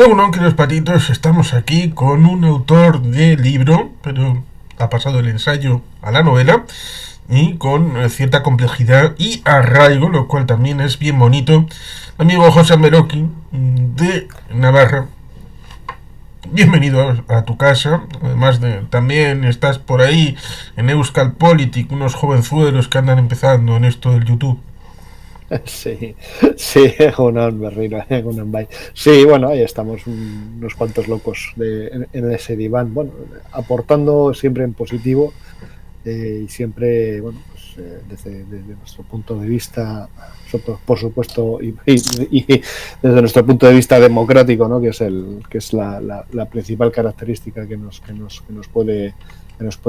Bueno, queridos patitos, estamos aquí con un autor de libro, pero ha pasado el ensayo a la novela y con cierta complejidad y arraigo, lo cual también es bien bonito. Amigo José Meroqui de Navarra, bienvenido a tu casa. Además de también estás por ahí en Euskal Politic, unos jovenzuelos que andan empezando en esto del YouTube. Sí, sí, Egunon, Berrino, Egunon, bye. Sí, bueno, ahí estamos unos cuantos locos en ese diván, bueno, aportando siempre en positivo y siempre, bueno, pues desde nuestro punto de vista, por supuesto, y desde nuestro punto de vista democrático, ¿no? Que es la principal característica que nos puede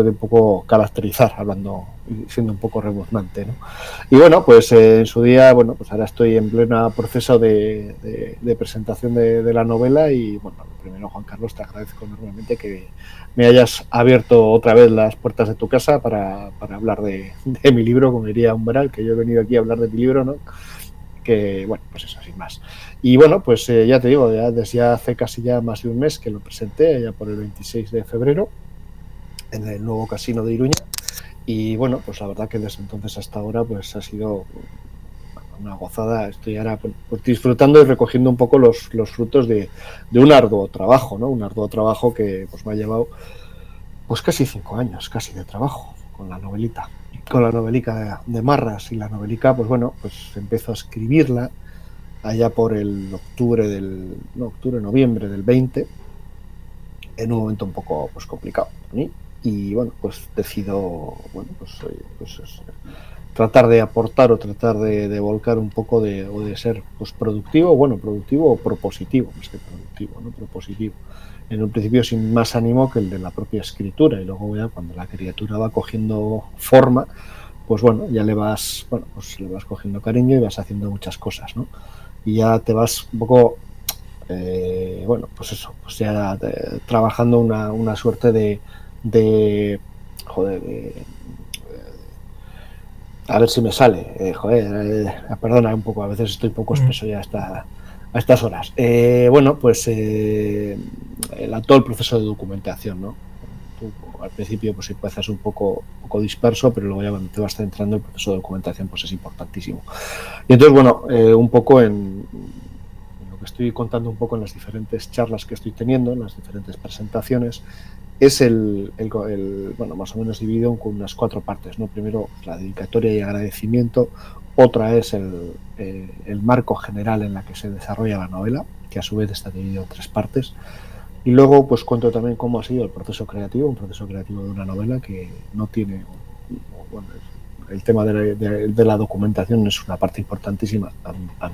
un poco caracterizar, hablando, siendo un poco rebuznante, ¿no? Y bueno, pues en su día, bueno, pues ahora estoy en pleno proceso de presentación de la novela y, bueno, primero, Juan Carlos, te agradezco enormemente que me hayas abierto otra vez las puertas de tu casa para hablar de mi libro, como diría Umbral, que yo he venido aquí a hablar de mi libro, ¿no? Que, bueno, pues eso, sin más. Y bueno, pues ya te digo, ya desde hace casi ya más de un mes que lo presenté, ya por el 26 de febrero, en el nuevo casino de Iruña. Y bueno, pues la verdad que desde entonces hasta ahora pues ha sido una gozada. Estoy ahora pues disfrutando y recogiendo un poco los frutos de un arduo trabajo, ¿no? Un arduo trabajo que pues me ha llevado pues casi 5 años, casi de trabajo con la novelita. Con la novelica de Marras. Y la novelica, pues bueno, pues empiezo a escribirla allá por el noviembre del 20, en un momento un poco pues complicado para mí. Y bueno, pues decido, bueno, pues tratar de aportar o tratar de volcar un poco o de ser pues productivo, bueno, productivo o propositivo, más que productivo, ¿no? Propositivo. En un principio sin más ánimo que el de la propia escritura, y luego ya cuando la criatura va cogiendo forma, pues bueno, ya pues le vas cogiendo cariño y vas haciendo muchas cosas, ¿no? Y ya te vas un poco, bueno, pues eso, pues ya trabajando una suerte joder, a ver si me sale, perdona un poco, a veces estoy un poco espeso ya a estas horas. Bueno, pues todo el proceso de documentación, ¿no? Tú, al principio pues empiezas un poco disperso, pero luego ya cuando te vas centrando, el proceso de documentación pues es importantísimo. Y entonces, bueno, un poco en lo que estoy contando un poco en las diferentes charlas que estoy teniendo, en las diferentes presentaciones, es bueno, más o menos dividido con unas 4 partes, ¿no? Primero, la dedicatoria y agradecimiento. Otra es el marco general en la que se desarrolla la novela, que a su vez está dividido en 3 partes. Y luego, pues cuento también cómo ha sido el proceso creativo, un proceso creativo de una novela que no tiene, bueno, el tema de la documentación es una parte importantísima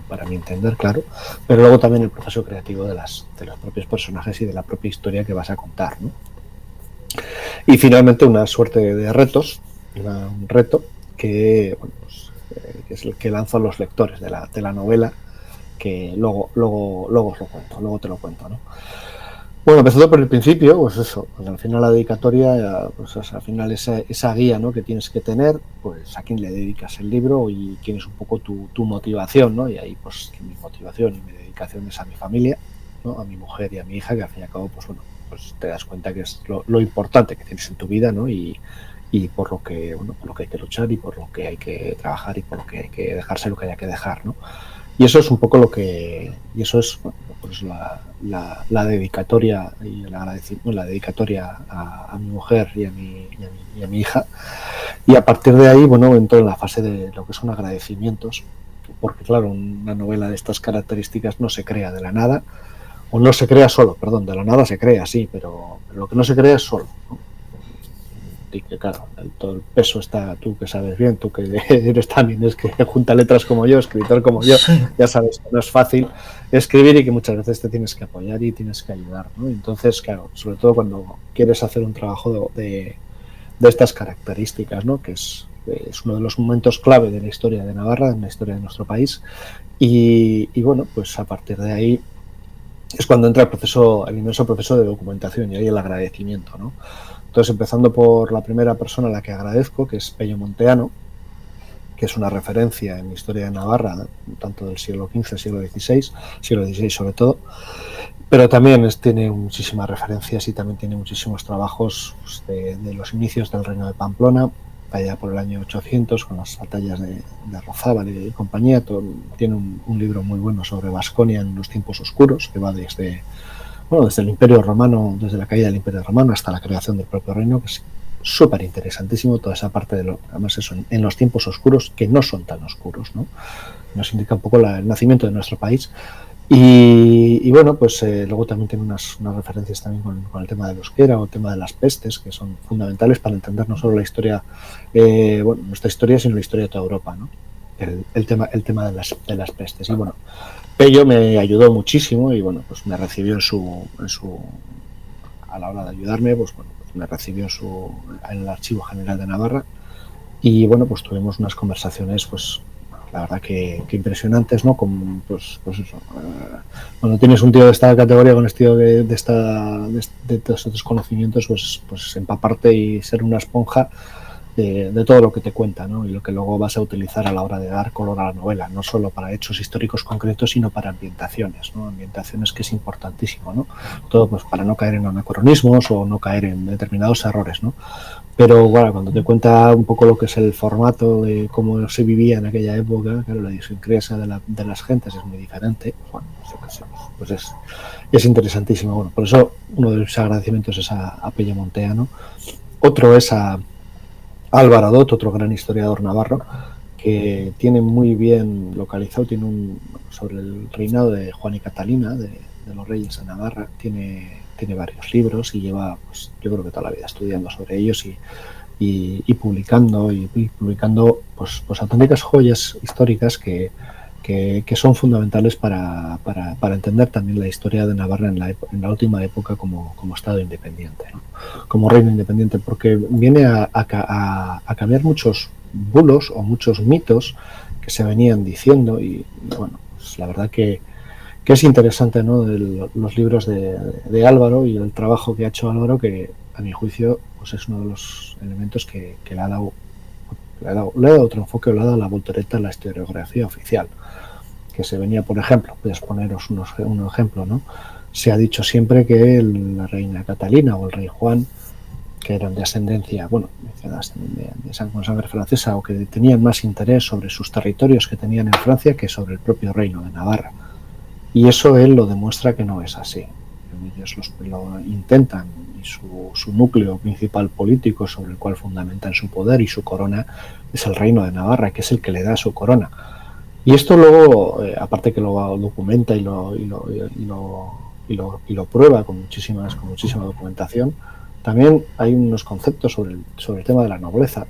para mi entender, claro, pero luego también el proceso creativo de los propios personajes y de la propia historia que vas a contar, ¿no? Y finalmente una suerte de retos, un reto que, bueno, pues, que es el que lanzo a los lectores de la novela, que luego os lo cuento, luego te lo cuento, ¿no? Bueno, empezando por el principio, pues eso, pues al final la dedicatoria, pues al final esa guía, ¿no? Que tienes que tener, pues a quién le dedicas el libro y quién es un poco tu motivación, ¿no? Y ahí pues mi motivación y mi dedicación es a mi familia, ¿no? A mi mujer y a mi hija, que al fin y al cabo, pues bueno, pues te das cuenta que es lo importante que tienes en tu vida, ¿no? Y por lo que, bueno, por lo que hay que luchar y por lo que hay que trabajar y por lo que hay que dejarse lo que haya que dejar, ¿no? Y eso es un poco y eso es, bueno, pues la dedicatoria y el agradecimiento, la dedicatoria a mi mujer y a mi hija. Y a partir de ahí, bueno, entro en la fase de lo que son agradecimientos, porque claro, una novela de estas características no se crea de la nada, o no se crea solo, perdón, de la nada se crea, sí, pero lo que no se crea es solo, ¿no? Y que claro, todo el peso está, tú que sabes bien, tú que eres también es que junta letras como yo, escritor como yo, Sí. ya sabes que no es fácil escribir y que muchas veces te tienes que apoyar y tienes que ayudar, ¿no? Entonces, claro, sobre todo cuando quieres hacer un trabajo de estas características, ¿no? Que es uno de los momentos clave de la historia de Navarra, en la historia de nuestro país, y bueno, pues a partir de ahí es cuando entra el inmenso proceso de documentación y ahí el agradecimiento, ¿no? Entonces, empezando por la primera persona a la que agradezco, que es Pello Monteano, que es una referencia en la historia de Navarra, tanto del siglo XV, siglo XVI sobre todo, pero también tiene muchísimas referencias y también tiene muchísimos trabajos pues, de los inicios del reino de Pamplona, allá por el año 800, con las batallas de Rozábal y compañía. Tiene un libro muy bueno sobre Baskonia en los tiempos oscuros, que va desde el Imperio Romano, desde la caída del Imperio Romano hasta la creación del propio reino, que es súper interesantísimo, toda esa parte además eso, en los tiempos oscuros, que no son tan oscuros, ¿no? Nos indica un poco el nacimiento de nuestro país. Y bueno, pues luego también tiene unas referencias también con el tema del euskera o el tema de las pestes, que son fundamentales para entender no solo la historia, nuestra historia, sino la historia de toda Europa, ¿no? El tema de las pestes. Y bueno, Pello me ayudó muchísimo y bueno, pues me recibió a la hora de ayudarme, pues bueno, pues me recibió en el Archivo General de Navarra y bueno, pues tuvimos unas conversaciones, pues la verdad que impresionantes, ¿no? Pues eso. Cuando tienes un tío de esta categoría con este tío de todos estos conocimientos, pues empaparte y ser una esponja de todo lo que te cuenta, ¿no? Y lo que luego vas a utilizar a la hora de dar color a la novela, no solo para hechos históricos concretos, sino para ambientaciones, ¿no? Ambientaciones que es importantísimo, ¿no? Todo pues para no caer en anacronismos o no caer en determinados errores, ¿no? Pero bueno, cuando te cuenta un poco lo que es el formato de cómo se vivía en aquella época, claro, la idiosincrasia de las gentes es muy diferente, bueno, pues es interesantísimo. Bueno, por eso uno de los agradecimientos es a Pello Montea, ¿no? Otro es a Álvaro Adot, otro gran historiador navarro, que tiene muy bien localizado, sobre el reinado de Juan y Catalina, de los reyes de Navarra, tiene varios libros y lleva, pues, yo creo que toda la vida estudiando sobre ellos y publicando pues auténticas joyas históricas que son fundamentales para entender también la historia de Navarra en la última época como Estado independiente, ¿no? Como reino independiente, porque viene a cambiar muchos bulos o muchos mitos que se venían diciendo y bueno, pues la verdad que es interesante, ¿no? Los libros de Álvaro y el trabajo que ha hecho Álvaro, que a mi juicio pues es uno de los elementos que le ha dado otro enfoque, le ha dado la voltereta a la historiografía oficial, que se venía, por ejemplo, voy a poneros un ejemplo, ¿no? Se ha dicho siempre que la reina Catalina o el rey Juan, que eran de ascendencia, con sangre francesa, o que tenían más interés sobre sus territorios que tenían en Francia que sobre el propio reino de Navarra. Y eso él lo demuestra que no es así. Ellos lo intentan y su núcleo principal político sobre el cual fundamentan su poder y su corona es el reino de Navarra, que es el que le da su corona. Y esto luego, aparte que lo documenta y lo prueba con muchísima documentación, también hay unos conceptos sobre el tema de la nobleza,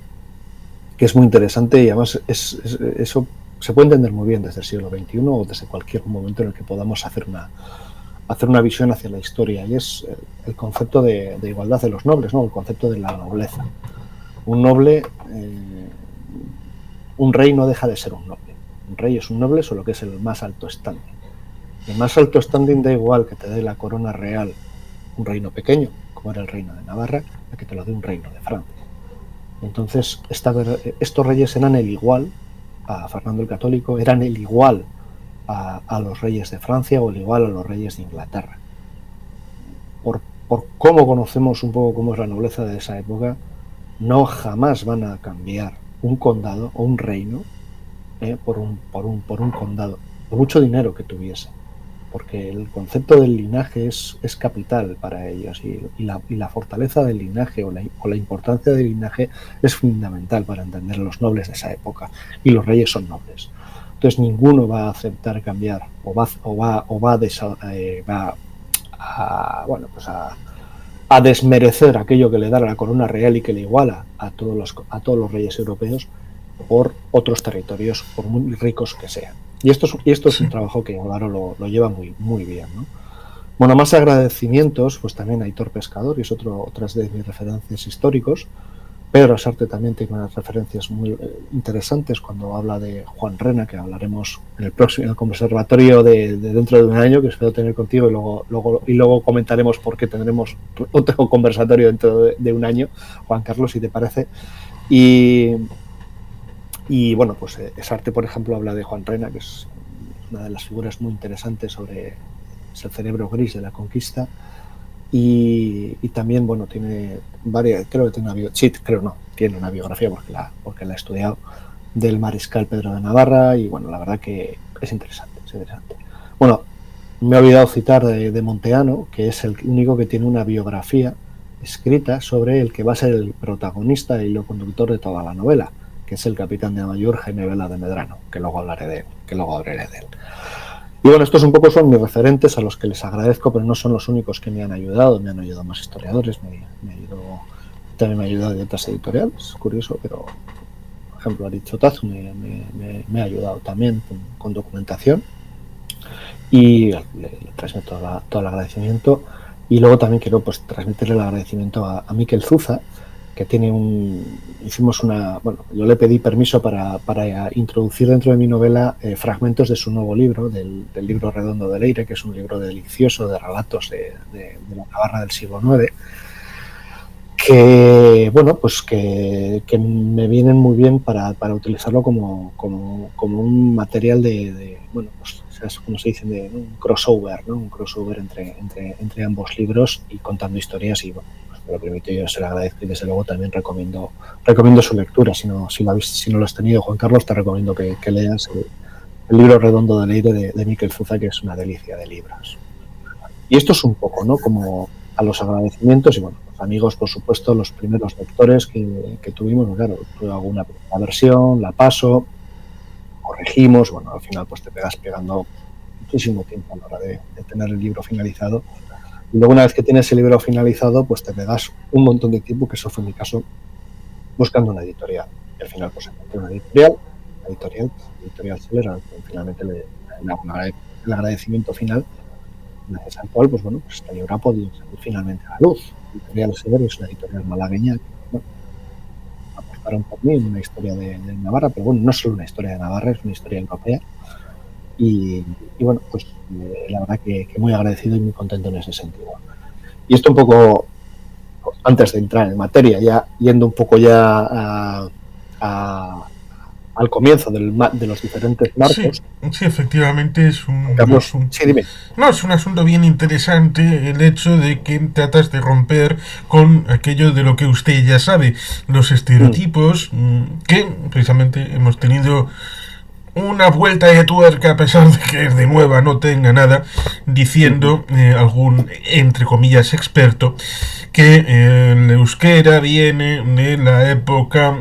que es muy interesante y además eso se puede entender muy bien desde el siglo XXI o desde cualquier momento en el que podamos hacer una visión hacia la historia, y es el concepto de igualdad de los nobles, ¿no? El concepto de la nobleza. Un noble, un rey no deja de ser un noble. Un rey es un noble, solo que es el más alto standing. El más alto standing da igual que te dé la corona real un reino pequeño, como era el reino de Navarra, a que te lo dé un reino de Francia. Entonces, estos reyes eran el igual a Fernando el Católico, eran el igual a los reyes de Francia o el igual a los reyes de Inglaterra. Por cómo conocemos un poco cómo es la nobleza de esa época, no jamás van a cambiar un condado o un reino por un condado, por mucho dinero que tuviese, porque el concepto del linaje es capital para ellos y la fortaleza del linaje o la importancia del linaje es fundamental para entender a los nobles de esa época, y los reyes son nobles. Entonces ninguno va a aceptar cambiar a desmerecer aquello que le da la corona real y que le iguala a todos los reyes europeos por otros territorios, por muy ricos que sean. Y esto es un trabajo que Álvaro lo lleva muy, muy bien, ¿no? Bueno, más agradecimientos, pues también a Aitor Pescador, y es otras de mis referencias históricos. Pedro Asarte también tiene unas referencias muy interesantes cuando habla de Juan Rena, que hablaremos en el conservatorio de dentro de un año, que espero tener contigo, y luego comentaremos por qué tendremos otro conversatorio dentro de un año, Juan Carlos, si te parece. Y bueno, pues Asarte, por ejemplo, habla de Juan Rena, que es una de las figuras muy interesantes sobre es el cerebro gris de la conquista. Y también, bueno, tiene varias, creo que tiene una biografía porque la he estudiado, del mariscal Pedro de Navarra, y bueno, la verdad que es interesante, es interesante. Bueno, me he olvidado citar de Monteano, que es el único que tiene una biografía escrita sobre el que va a ser el protagonista y hilo conductor de toda la novela, que es el capitán de mayor Genevela de Medrano, que luego hablaré de él. Y bueno, estos un poco son mis referentes a los que les agradezco, pero no son los únicos que me han ayudado más historiadores, también me ha ayudado de otras editoriales, curioso, pero por ejemplo Aristotazu me ha ayudado también con documentación, y le transmito todo el agradecimiento. Y luego también quiero pues transmitirle el agradecimiento a Miquel Zuza, que yo le pedí permiso para introducir dentro de mi novela fragmentos de su nuevo libro, del libro Redondo de Leire, que es un libro delicioso de relatos de la Navarra del siglo IX, que bueno, pues que me vienen muy bien para utilizarlo como un material bueno, pues como se dice, de un crossover, ¿no? Un crossover entre ambos libros, y contando historias. Y bueno, pues me lo permito, yo se lo agradezco, y desde luego también recomiendo su lectura. Si no lo has tenido, Juan Carlos, te recomiendo que leas el libro Redondo de Leire de Miquel Zuza, que es una delicia de libros. Y esto es un poco, ¿no?, como a los agradecimientos. Y bueno, los amigos, por supuesto, los primeros lectores que tuvimos. Claro, tuve alguna versión, la paso, corregimos, bueno, al final pues te pegas pegando muchísimo tiempo a la hora de tener el libro finalizado. Y luego, una vez que tienes el libro finalizado, pues te pegas un montón de tiempo, que eso fue mi caso, buscando una editorial. Y al final pues encontré una editorial Seller, al que finalmente le hago el agradecimiento final, gracias al cual pues bueno, pues esta libro ha podido salir finalmente a la luz. Editorial Seller es una editorial malagueña que, bueno, apostaron por mí en una historia de Navarra, pero bueno, no solo una historia de Navarra, es una historia europea. Y bueno, pues la verdad que muy agradecido y muy contento en ese sentido. Y esto un poco, antes de entrar en materia, ya yendo un poco ya al comienzo de los diferentes marcos. Sí, efectivamente es un asunto bien interesante, el hecho de que tratas de romper con aquello de lo que usted ya sabe, los estereotipos, que precisamente hemos tenido una vuelta de tuerca, a pesar de que de nueva no tenga nada, diciendo algún, entre comillas, experto, que el euskera viene de la época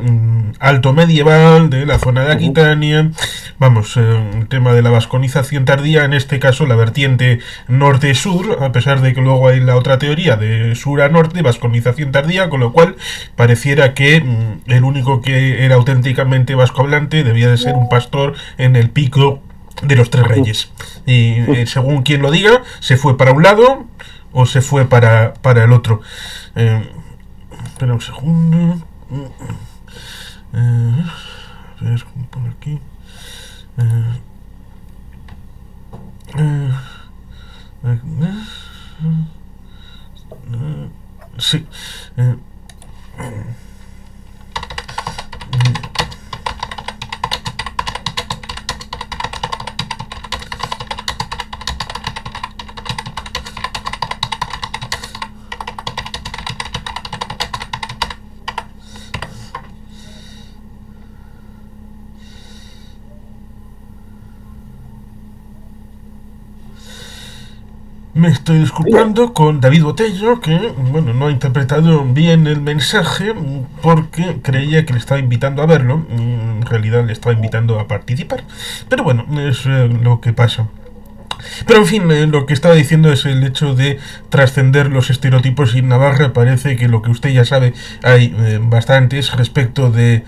alto medieval, de la zona de Aquitania. Vamos, el tema de la vasconización tardía, en este caso la vertiente norte-sur, a pesar de que luego hay la otra teoría de sur a norte, vasconización tardía, con lo cual pareciera que el único que era auténticamente vascohablante debía de ser un pastor en el pico de los Tres Reyes. Y según quien lo diga, se fue para un lado o se fue para el otro. Espera un segundo. A ver, por aquí. Sí. Me estoy disculpando con David Botello, que bueno, no ha interpretado bien el mensaje porque creía que le estaba invitando a verlo. En realidad le estaba invitando a participar. Pero bueno, es lo que pasa. Pero en fin, lo que estaba diciendo es el hecho de trascender los estereotipos. Y en Navarra parece que lo que usted ya sabe hay bastantes respecto de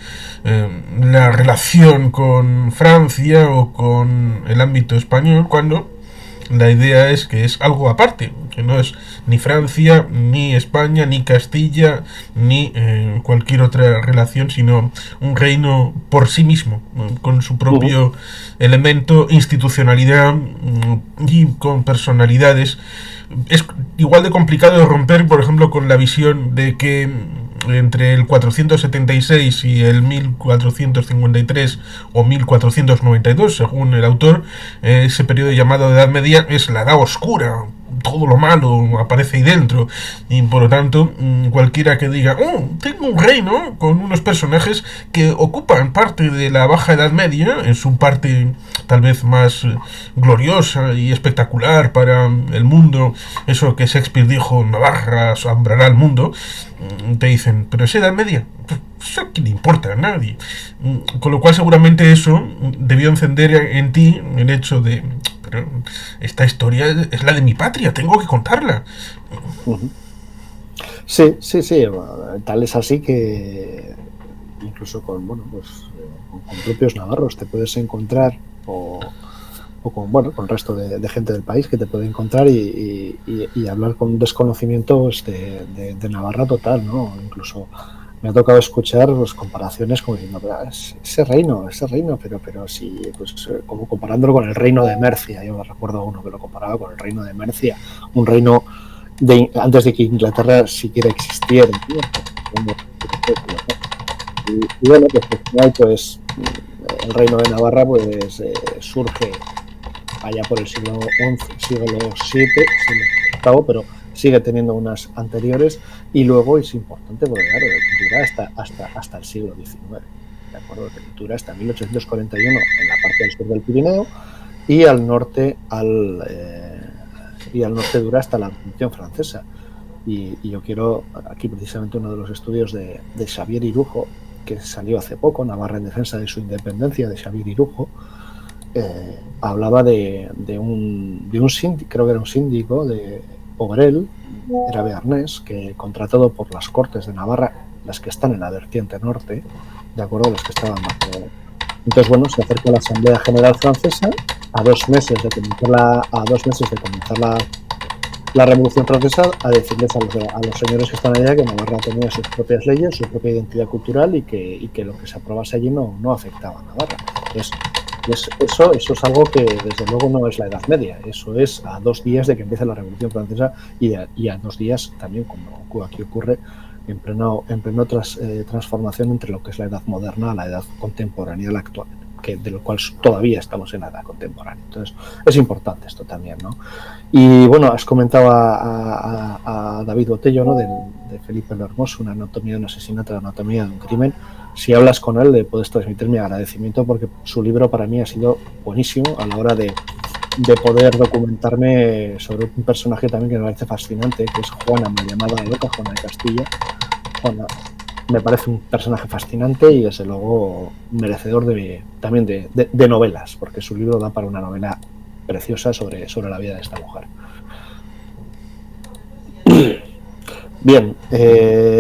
la relación con Francia o con el ámbito español, cuando la idea es que es algo aparte, que no es ni Francia, ni España, ni Castilla, ni cualquier otra relación, sino un reino por sí mismo, con su propio elemento, institucionalidad y con personalidades. Es igual de complicado de romper, por ejemplo, con la visión de que entre el 476 y el 1453 o 1492, según el autor, ese periodo llamado Edad Media es la Edad Oscura. Todo lo malo aparece ahí dentro, y por lo tanto cualquiera que diga tengo un reino con unos personajes que ocupan parte de la Baja Edad Media en su parte tal vez más gloriosa y espectacular para el mundo, eso que Shakespeare dijo, Navarra asombrará al mundo, te dicen, pero es Edad Media, eso a quién le importa, a nadie. Con lo cual seguramente eso debió encender en ti el hecho de, pero esta historia es la de mi patria, tengo que contarla. Sí, tal es así que incluso con con propios navarros te puedes encontrar o con el resto de gente del país que te puede encontrar y hablar con desconocimientos de Navarra total, ¿no? Incluso me ha tocado escuchar comparaciones como diciendo, ese reino, pero sí, como comparándolo con el reino de Mercia. Yo me recuerdo a uno que lo comparaba con el reino de Mercia, un reino antes de que Inglaterra siquiera existiera. Y bueno, pues al final, pues el reino de Navarra pues surge allá por el siglo XI, siglo VII, siglo VIII, pero sigue teniendo unas anteriores, y luego es importante porque claro, dura hasta el siglo XIX, ¿de acuerdo? Dura hasta 1841 en la parte del sur del Pirineo, y al norte dura hasta la Revolución Francesa. Y yo quiero aquí precisamente uno de los estudios de Xavier Irujo, que salió hace poco, Navarra en defensa de su independencia, de Xavier Irujo. Hablaba de un síndico, creo que era un síndico de Obrel, era bearnés, que contratado por las Cortes de Navarra, las que están en la vertiente norte, de acuerdo, las que estaban bajo. Entonces, bueno, se acerca a la Asamblea General Francesa a 2 meses de comenzar la Revolución Francesa, a decirles a los señores que están allá que Navarra tenía sus propias leyes, su propia identidad cultural, y que lo que se aprobase allí no afectaba a Navarra. Entonces, eso es algo que desde luego no es la Edad Media, eso es a 2 días de que empiece la Revolución Francesa, y a 2 días también, como aquí ocurre, en pleno transformación entre lo que es la Edad Moderna a la Edad Contemporánea, la actual, de lo cual todavía estamos en la Edad Contemporánea. Entonces es importante esto también, ¿no? Y bueno, has comentado a David Botello, ¿no? de Felipe lo Hermoso, una anatomía de un asesinato, la anatomía de un crimen. Si hablas con él, le puedes transmitir mi agradecimiento, porque su libro para mí ha sido buenísimo a la hora de poder documentarme sobre un personaje también que me parece fascinante, que es Juana, mal llamada loca, Juana de Castilla. Juana me parece un personaje fascinante y desde luego merecedor también de novelas, porque su libro da para una novela preciosa sobre la vida de esta mujer. Bien,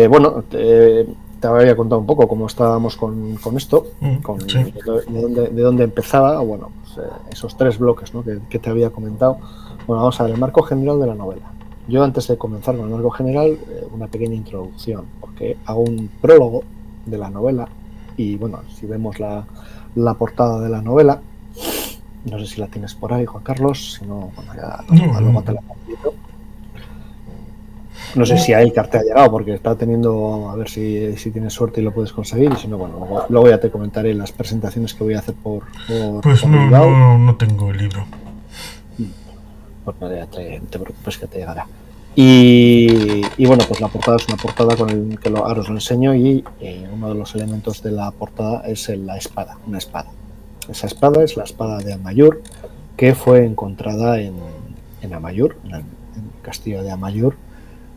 bueno, te había contado un poco cómo estábamos con esto, Sí. de dónde empezaba, bueno, pues, esos 3 bloques, ¿no? que te había comentado. Bueno, vamos a ver el marco general de la novela. Yo, antes de comenzar con el marco general, una pequeña introducción, porque hago un prólogo de la novela, y bueno, si vemos la portada de la novela, no sé si la tienes por ahí, Juan Carlos, si no, bueno, ya luego te la comento. No sé si a Elcar te ha llegado, porque está teniendo, a ver si tienes suerte y lo puedes conseguir, y si no, bueno, luego ya te comentaré las presentaciones que voy a hacer por pues por no tengo el libro. Pues no te preocupes, que te llegará. Y bueno, pues la portada es una portada con el que ahora os lo enseño, y uno de los elementos de la portada es la espada, una espada. Esa espada es la espada de Amayur, que fue encontrada en Amayur, en el castillo de Amayur,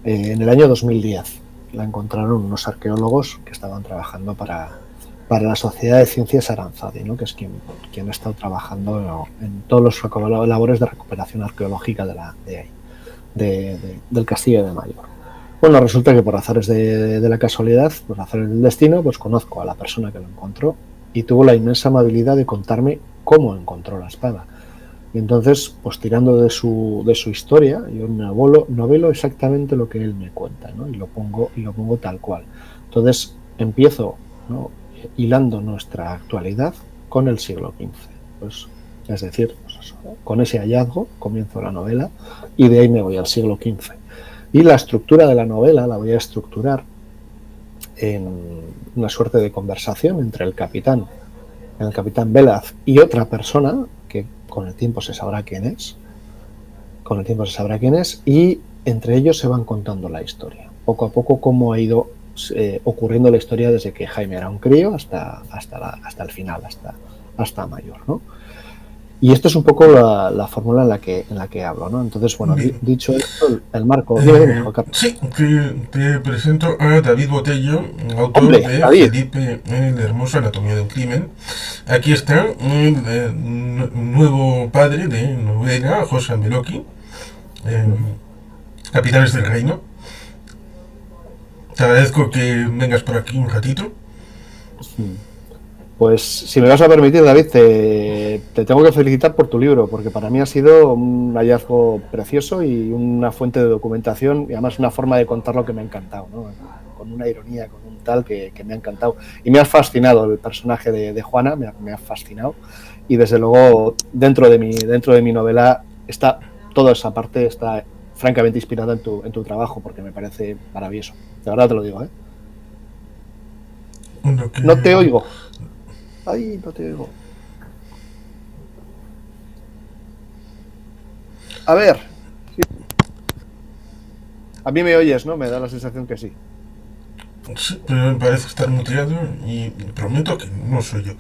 en el año 2010. La encontraron unos arqueólogos que estaban trabajando para la Sociedad de Ciencias Aranzadi, ¿no? Que es quien ha estado trabajando en todos los labores de recuperación arqueológica del castillo de Amayur. Bueno, resulta que por azares de la casualidad, por azares del destino, pues conozco a la persona que lo encontró, y tuvo la inmensa amabilidad de contarme cómo encontró la espada. Y entonces, pues tirando de su historia, yo novelo exactamente lo que él me cuenta, ¿no? y lo pongo tal cual. Entonces empiezo, ¿no?, hilando nuestra actualidad con el siglo XV. Pues, es decir, pues eso, con ese hallazgo comienzo la novela, y de ahí me voy al siglo XV. Y la estructura de la novela la voy a estructurar en una suerte de conversación entre el capitán Velaz y otra persona, que con el tiempo se sabrá quién es, y entre ellos se van contando la historia, poco a poco cómo ha ido ocurriendo la historia desde que Jaime era un crío hasta el final, hasta mayor, ¿no? Y esto es un poco la fórmula en la que hablo, ¿no? Entonces, bueno, dicho esto, el marco... Sí, te presento a David Botello, autor ¡Hombre, de David! Felipe el Hermoso, Anatomía de un Crimen. Aquí está el nuevo padre de novela, José Meloqui, Capitanes del Reino. Te agradezco que vengas por aquí un ratito. Pues si me vas a permitir, David, te tengo que felicitar por tu libro, porque para mí ha sido un hallazgo precioso y una fuente de documentación y además una forma de contarlo que me ha encantado, ¿no? Con una ironía, con un tal que me ha encantado. Y me ha fascinado el personaje de Juana, me ha fascinado. Y desde luego dentro de mi novela está toda esa parte, está francamente inspirada en tu trabajo, porque me parece maravilloso. De verdad te lo digo, ¿eh? No te oigo. Ay, no te oigo. A ver. Sí. A mí me oyes, ¿no? Me da la sensación que sí. Sí, pero me parece estar muteado y prometo que no soy yo.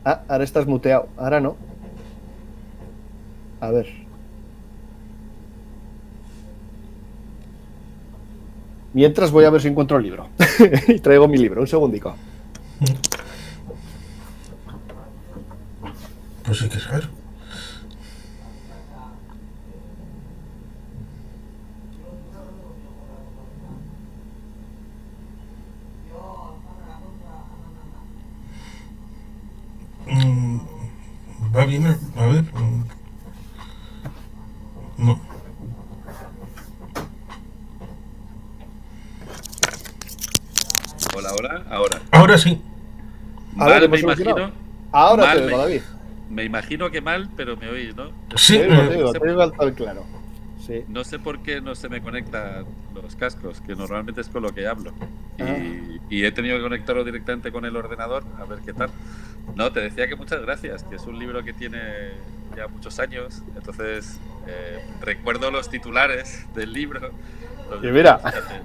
Ah, ahora estás muteado. Ahora no. A ver. Mientras voy a ver si encuentro el libro. Y traigo mi libro. Un segundico. Pues sí que es raro. Va bien, a ver. No. Hola, hola, ahora. Ahora sí. Mal, me imagino. Ahora mal, te oigo, David. Me imagino que mal, pero me oís, ¿no? Sí, te oigo al claro. Sí. No sé por qué no se me conectan los cascos, que normalmente es con lo que hablo. Y he tenido que conectarlo directamente con el ordenador, a ver qué tal. No, te decía que muchas gracias, que es un libro que tiene ya muchos años. Entonces, recuerdo los titulares del libro. Y mira, fíjate.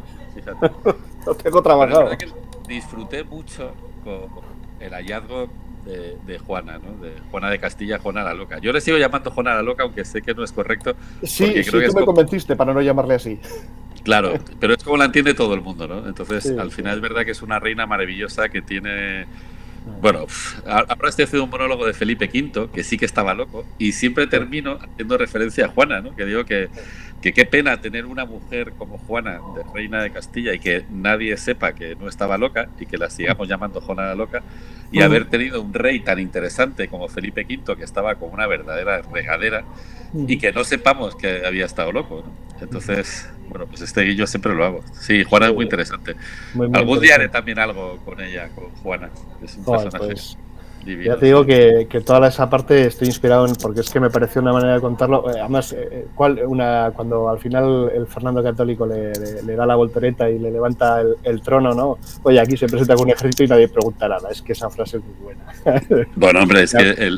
lo tengo trabajado. La verdad que disfruté mucho con el hallazgo de Juana, ¿no? De Juana de Castilla, Juana la Loca. Yo le sigo llamando Juana la Loca, aunque sé que no es correcto. Sí, creo que tú me convenciste para no llamarle así. Claro, pero es como la entiende todo el mundo, ¿no? Entonces, al final es verdad que es una reina maravillosa que tiene... Bueno, ahora estoy haciendo un monólogo de Felipe V, que sí que estaba loco, y siempre termino haciendo referencia a Juana, ¿no? Que digo que qué pena tener una mujer como Juana, de reina de Castilla, y que nadie sepa que no estaba loca, y que la sigamos llamando Juana la Loca, y haber tenido un rey tan interesante como Felipe V, que estaba como una verdadera regadera, y que no sepamos que había estado loco, ¿no? Entonces, bueno, pues este guillo siempre lo hago. Sí, Juana es muy interesante. Muy Algún día haré también algo con ella, con Juana. Es un personaje divino. Ya te digo que toda esa parte estoy inspirado porque es que me pareció una manera de contarlo. Además, cuando al final el Fernando Católico le da la voltereta y le levanta el trono, ¿no? Oye, aquí se presenta con un ejército y nadie pregunta nada. Es que esa frase es muy buena. Bueno, hombre, es que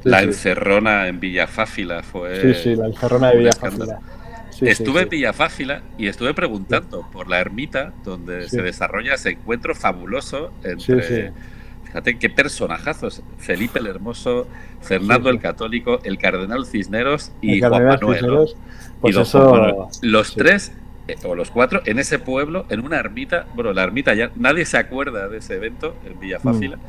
la encerrona en Villafáfila fue... Sí, la encerrona de Villafáfila. Estuve en Villafáfila y estuve preguntando por la ermita donde se desarrolla ese encuentro fabuloso entre... Fíjate qué personajazos. Felipe el Hermoso, Fernando el Católico, el Cardenal Cisneros y Juan Manuel. ¿No? Pues y Juan Manuel. Los tres, o los cuatro, en ese pueblo, en una ermita. Bueno, la ermita ya... Nadie se acuerda de ese evento en Villafáfila.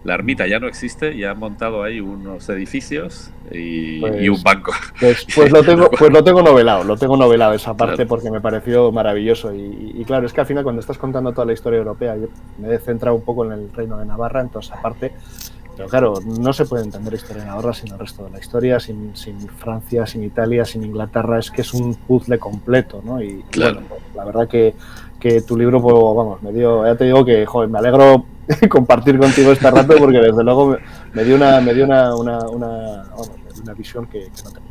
La ermita ya no existe, ya han montado ahí unos edificios y un banco. Pues lo tengo novelado esa parte, claro, porque me pareció maravilloso. Y claro, es que al final cuando estás contando toda la historia europea, yo me he centrado un poco en el Reino de Navarra, en toda esa parte. Pero claro, no se puede entender la historia de Navarra sin el resto de la historia, sin Francia, sin Italia, sin Inglaterra. Es que es un puzzle completo, ¿no? Y claro, bueno, la verdad que tu libro, pues, vamos, ya te digo que, joder, me alegro compartir contigo este rato porque desde luego me dio una visión que no tenía.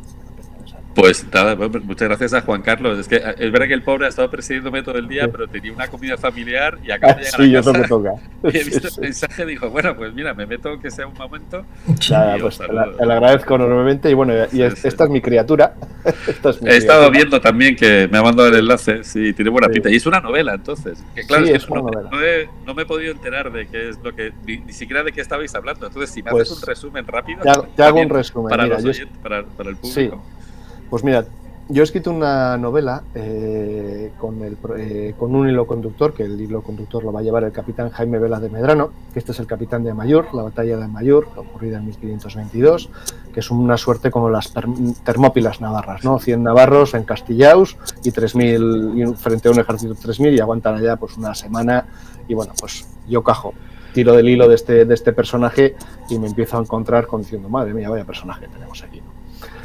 Pues nada, bueno, muchas gracias a Juan Carlos. Es que es verdad que el pobre ha estado presidiéndome todo el día, pero tenía una comida familiar y acaba de llegar Sí, a eso me casa toca. y he visto el mensaje y dijo, bueno, pues mira, me meto que sea un momento. Nada, Y pues os te lo saludo. agradezco enormemente y bueno, Sí, sí. esta es mi criatura. Esta es mi He estado criatura. viendo también que me ha mandado el enlace, sí, tiene buena Sí. pinta. Y es una novela, entonces. Que claro, Sí, es es que una novela. no me he podido enterar de qué es lo que, ni siquiera de qué estabais hablando. Entonces, si me Pues, haces un resumen rápido, Te hago un también resumen. para Mira, los yo oyentes, para el sí, público. pues mira, yo he escrito una novela con un hilo conductor, que el hilo conductor lo va a llevar el capitán Jaime Vela de Medrano, que este es el capitán de Amaiur, la batalla de Amaiur, ocurrida en 1522, que es una suerte como las Termópilas navarras, ¿no? 100 navarros encastillados y 3.000 frente a un ejército de 3.000 y aguantan allá pues una semana y bueno, pues yo cajo. Tiro del hilo de este personaje y me empiezo a encontrar con diciendo, madre mía, vaya personaje tenemos aquí, ¿no?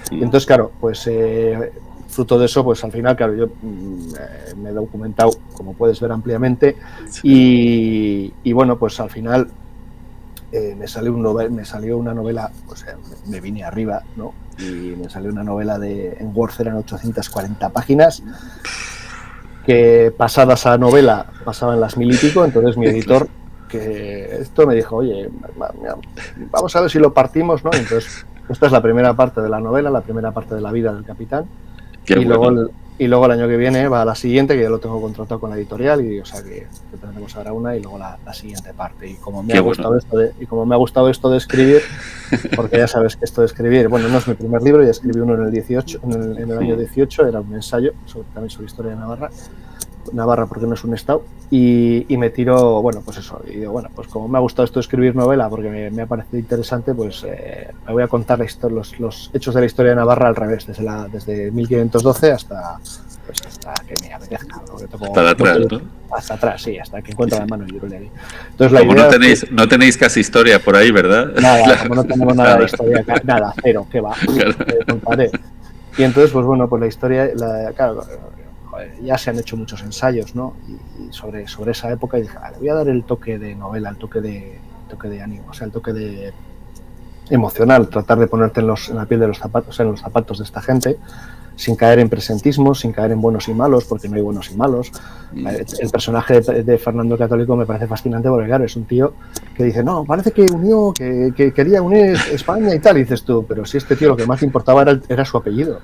Y entonces, claro, pues fruto de eso, pues al final, claro, yo me he documentado, como puedes ver, ampliamente y bueno, pues al final me salió una novela, pues me vine arriba, ¿no? Y me salió una novela en Word, eran 840 páginas, que pasada esa novela pasaban las 1000 y pico, entonces mi editor, que esto me dijo, oye, vamos a ver si lo partimos, ¿no? Entonces, esta es la primera parte de la novela, la primera parte de la vida del capitán. Qué Y, bueno. luego el año que viene va a la siguiente, que ya lo tengo contratado con la editorial, y o sea que tendremos ahora una y luego la siguiente parte. Y como me ha gustado esto de escribir, porque ya sabes que esto de escribir, bueno, no es mi primer libro, ya escribí uno en el 18, en el año 18, era un ensayo también sobre historia de Navarra porque no es un estado, y me tiro, bueno, pues eso, y digo, bueno, pues como me ha gustado esto de escribir novela, porque me ha parecido interesante, pues me voy a contar los hechos de la historia de Navarra al revés, desde 1512 hasta que me apetezca, Para atrás, ¿no? Hasta atrás, sí, hasta que encuentre la mano y Irule. Entonces, como no tenéis casi historia por ahí, ¿verdad? Nada, claro. Como no tenemos nada de historia, nada, cero, ¿qué va? Claro. Contaré. Y entonces, pues bueno, pues la historia, claro, ya se han hecho muchos ensayos, ¿no? Y sobre esa época, y dije, vale, voy a dar el toque de novela, el toque de ánimo, o sea, el toque de emocional, tratar de ponerte en la piel de los zapatos, o sea, en los zapatos de esta gente, sin caer en presentismo, sin caer en buenos y malos, porque no hay buenos y malos. El personaje de Fernando el Católico me parece fascinante porque, claro, es un tío que dice, no, parece que unió, que quería unir España y tal, y dices tú, pero si este tío lo que más le importaba era su apellido.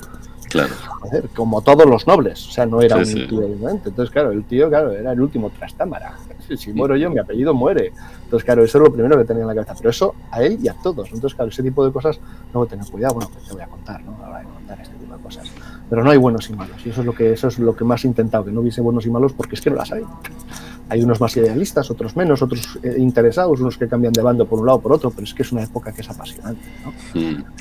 Claro. Joder, como todos los nobles, o sea, no era un tío evidente. Entonces, claro, el tío, era el último trastámara. Si muero yo, mi apellido muere. Entonces, claro, eso es lo primero que tenía en la cabeza. Pero eso a él y a todos. Entonces, claro, ese tipo de cosas, tengo que tener cuidado. Bueno, pues te voy a contar, ¿no? Ahora voy a contar este tipo de cosas. Pero no hay buenos y malos. Y eso es lo que más he intentado, que no hubiese buenos y malos, porque es que no las hay. Hay unos más idealistas, otros menos, otros interesados, unos que cambian de bando por un lado o por otro, pero es que es una época que es apasionante, ¿no?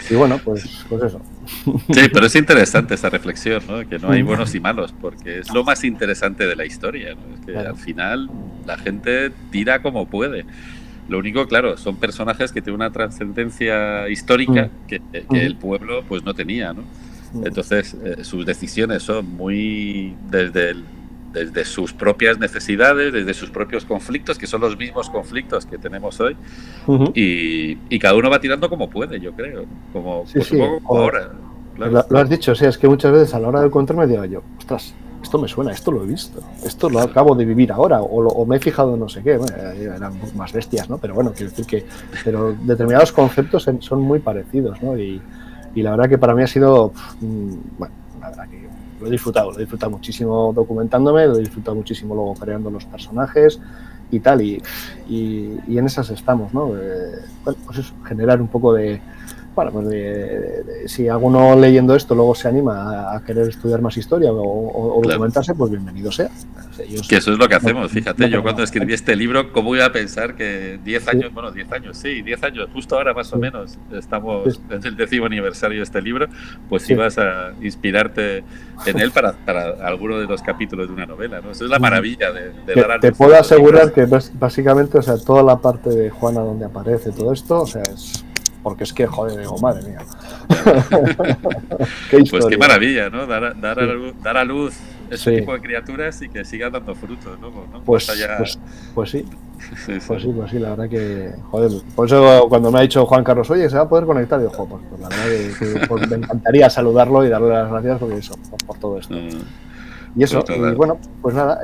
Y bueno, pues eso. Sí, pero es interesante esta reflexión, ¿no? Que no hay buenos y malos, porque es lo más interesante de la historia, ¿no? Es que al final la gente tira como puede. Lo único, claro, son personajes que tienen una trascendencia histórica que el pueblo pues no tenía, ¿no? Entonces, sus decisiones son muy desde sus propias necesidades, desde sus propios conflictos, que son los mismos conflictos que tenemos hoy, y cada uno va tirando como puede, yo creo, como ahora. Claro. Lo has dicho, o sea, es que muchas veces a la hora de encontrarme digo yo, ostras, esto me suena, esto lo he visto, esto lo acabo de vivir ahora, o me he fijado en no sé qué, bueno, eran un poco más bestias, ¿no? Pero bueno, quiero decir pero determinados conceptos son muy parecidos, ¿no? Y la verdad que para mí ha sido, bueno, la verdad que lo he disfrutado muchísimo documentándome, lo he disfrutado muchísimo luego creando los personajes y tal, y en esas estamos, ¿no? Bueno, pues eso, generar un poco de, bueno, pues si alguno leyendo esto luego se anima a querer estudiar más historia o documentarse, pues bienvenido sea. Que eso es lo que hacemos, fíjate, yo cuando escribí este libro, ¿cómo iba a pensar que 10 años, bueno, 10 años, sí, 10 años, justo ahora más o menos, estamos en el 10º aniversario de este libro, pues ibas a inspirarte en él para alguno de los capítulos de una novela, ¿no? Eso es la maravilla de dar a luz. Te puedo asegurar que básicamente, o sea, toda la parte de Juana donde aparece todo esto, o sea, es... Porque es que, joder, digo, madre mía. Qué pues qué maravilla, ¿no? Dar a luz este tipo de criaturas y que siga dando frutos, ¿no? Pues sí. Pues sí, la verdad que, joder, por eso cuando me ha dicho Juan Carlos, oye, ¿se va a poder conectar? Digo, pues la verdad que pues, me encantaría saludarlo y darle las gracias porque eso, por todo esto. Y eso, y bueno, pues nada,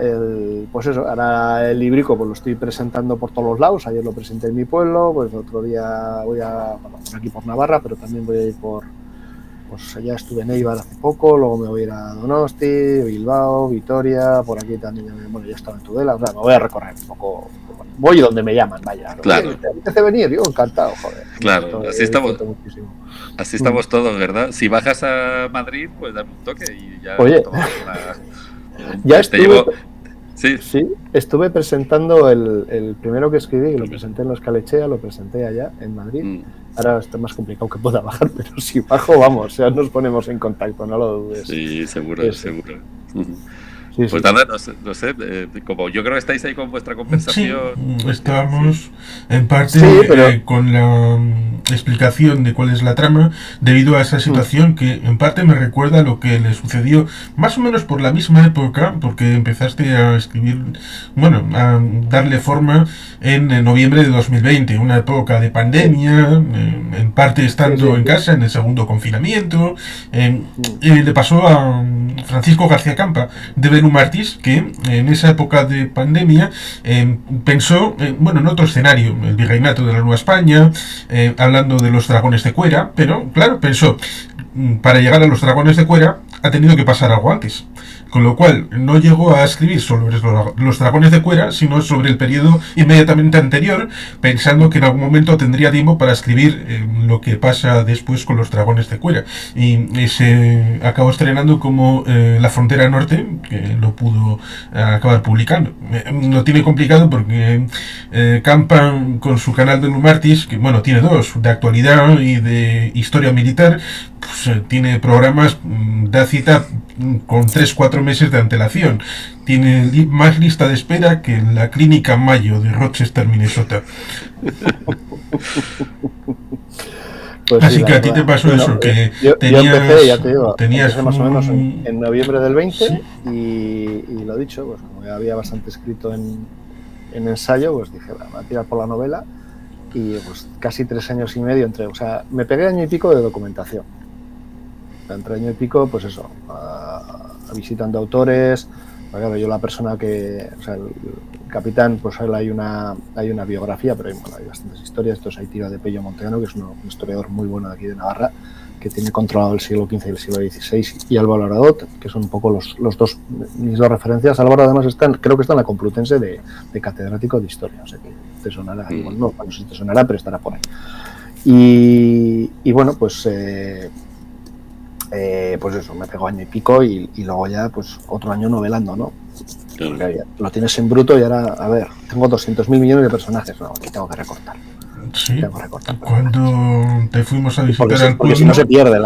pues eso, ahora el librico pues lo estoy presentando por todos los lados. Ayer lo presenté en mi pueblo, pues otro día voy por aquí por Navarra, pero también voy a ir pues ya estuve en Eibar hace poco, luego me voy a ir a Donosti, Bilbao, Vitoria, por aquí también, bueno, ya estaba en Tudela, o sea, me voy a recorrer un poco, voy donde me llaman, vaya. Claro. ¿Te apetece venir? Yo encantado, joder. Claro, así estamos todos, ¿verdad? Si bajas a Madrid, pues dame un toque y ya... Oye, ya estuve... Sí, estuve presentando el primero que escribí, que lo presenté en los Calechea, lo presenté allá en Madrid. Ahora está más complicado que pueda bajar, pero si bajo, vamos, ya nos ponemos en contacto, no lo dudes. Sí, seguro. Pues nada, no sé, como yo creo que estáis ahí con vuestra conversación. Sí, estamos en parte con la explicación de cuál es la trama, debido a esa situación que en parte me recuerda a lo que le sucedió más o menos por la misma época, porque empezaste a escribir, bueno, a darle forma en noviembre de 2020, una época de pandemia, en parte estando en casa en el segundo confinamiento. Le pasó a Francisco García Campa de Benumartis, que en esa época de pandemia pensó, en otro escenario, el virreinato de la Nueva España, hablando de los dragones de Cuera, pero claro, pensó, para llegar a los dragones de Cuera ha tenido que pasar algo antes. Con lo cual, no llegó a escribir sobre los dragones de Cuera, sino sobre el periodo inmediatamente anterior, pensando que en algún momento tendría tiempo para escribir lo que pasa después con los dragones de Cuera. Y se acabó estrenando como La Frontera Norte, que lo pudo acabar publicando. Lo tiene complicado porque Campa, con su canal de Lumartis, que tiene dos, de actualidad y de historia militar, pues tiene programas, da cita con 3-4 meses de antelación. Tiene más lista de espera que la Clínica Mayo de Rochester, Minnesota. Pues así que a ti te pasó eso, que yo empecé, ya te digo, empecé más o menos en noviembre del 20, ¿sí? y lo dicho, pues como ya había bastante escrito en ensayo, pues dije, voy a tirar por la novela, y pues casi 3 años y medio me pegué año y pico de documentación. Entre año y pico, pues eso, visitando autores. Claro, yo la persona que, el capitán, pues él hay una biografía, pero hay bastantes historias. Entonces hay Tiro de Pello Monteano, que es un historiador muy bueno de aquí de Navarra, que tiene controlado el siglo XV y el siglo XVI, y Álvaro Aradot, que son un poco mis dos referencias. Álvaro además creo que está en la Complutense de catedrático de historia, o sea que te sonará, no sé si te sonará, pero estará por ahí. Y bueno, pues eso, me pegó año y pico y luego ya pues otro año novelando, ¿no? Claro. Lo tienes en bruto y ahora, a ver, tengo 200.000 millones de personajes, no, aquí tengo que recortar. Sí, cuando te fuimos a visitar al pueblo... Porque si no se pierde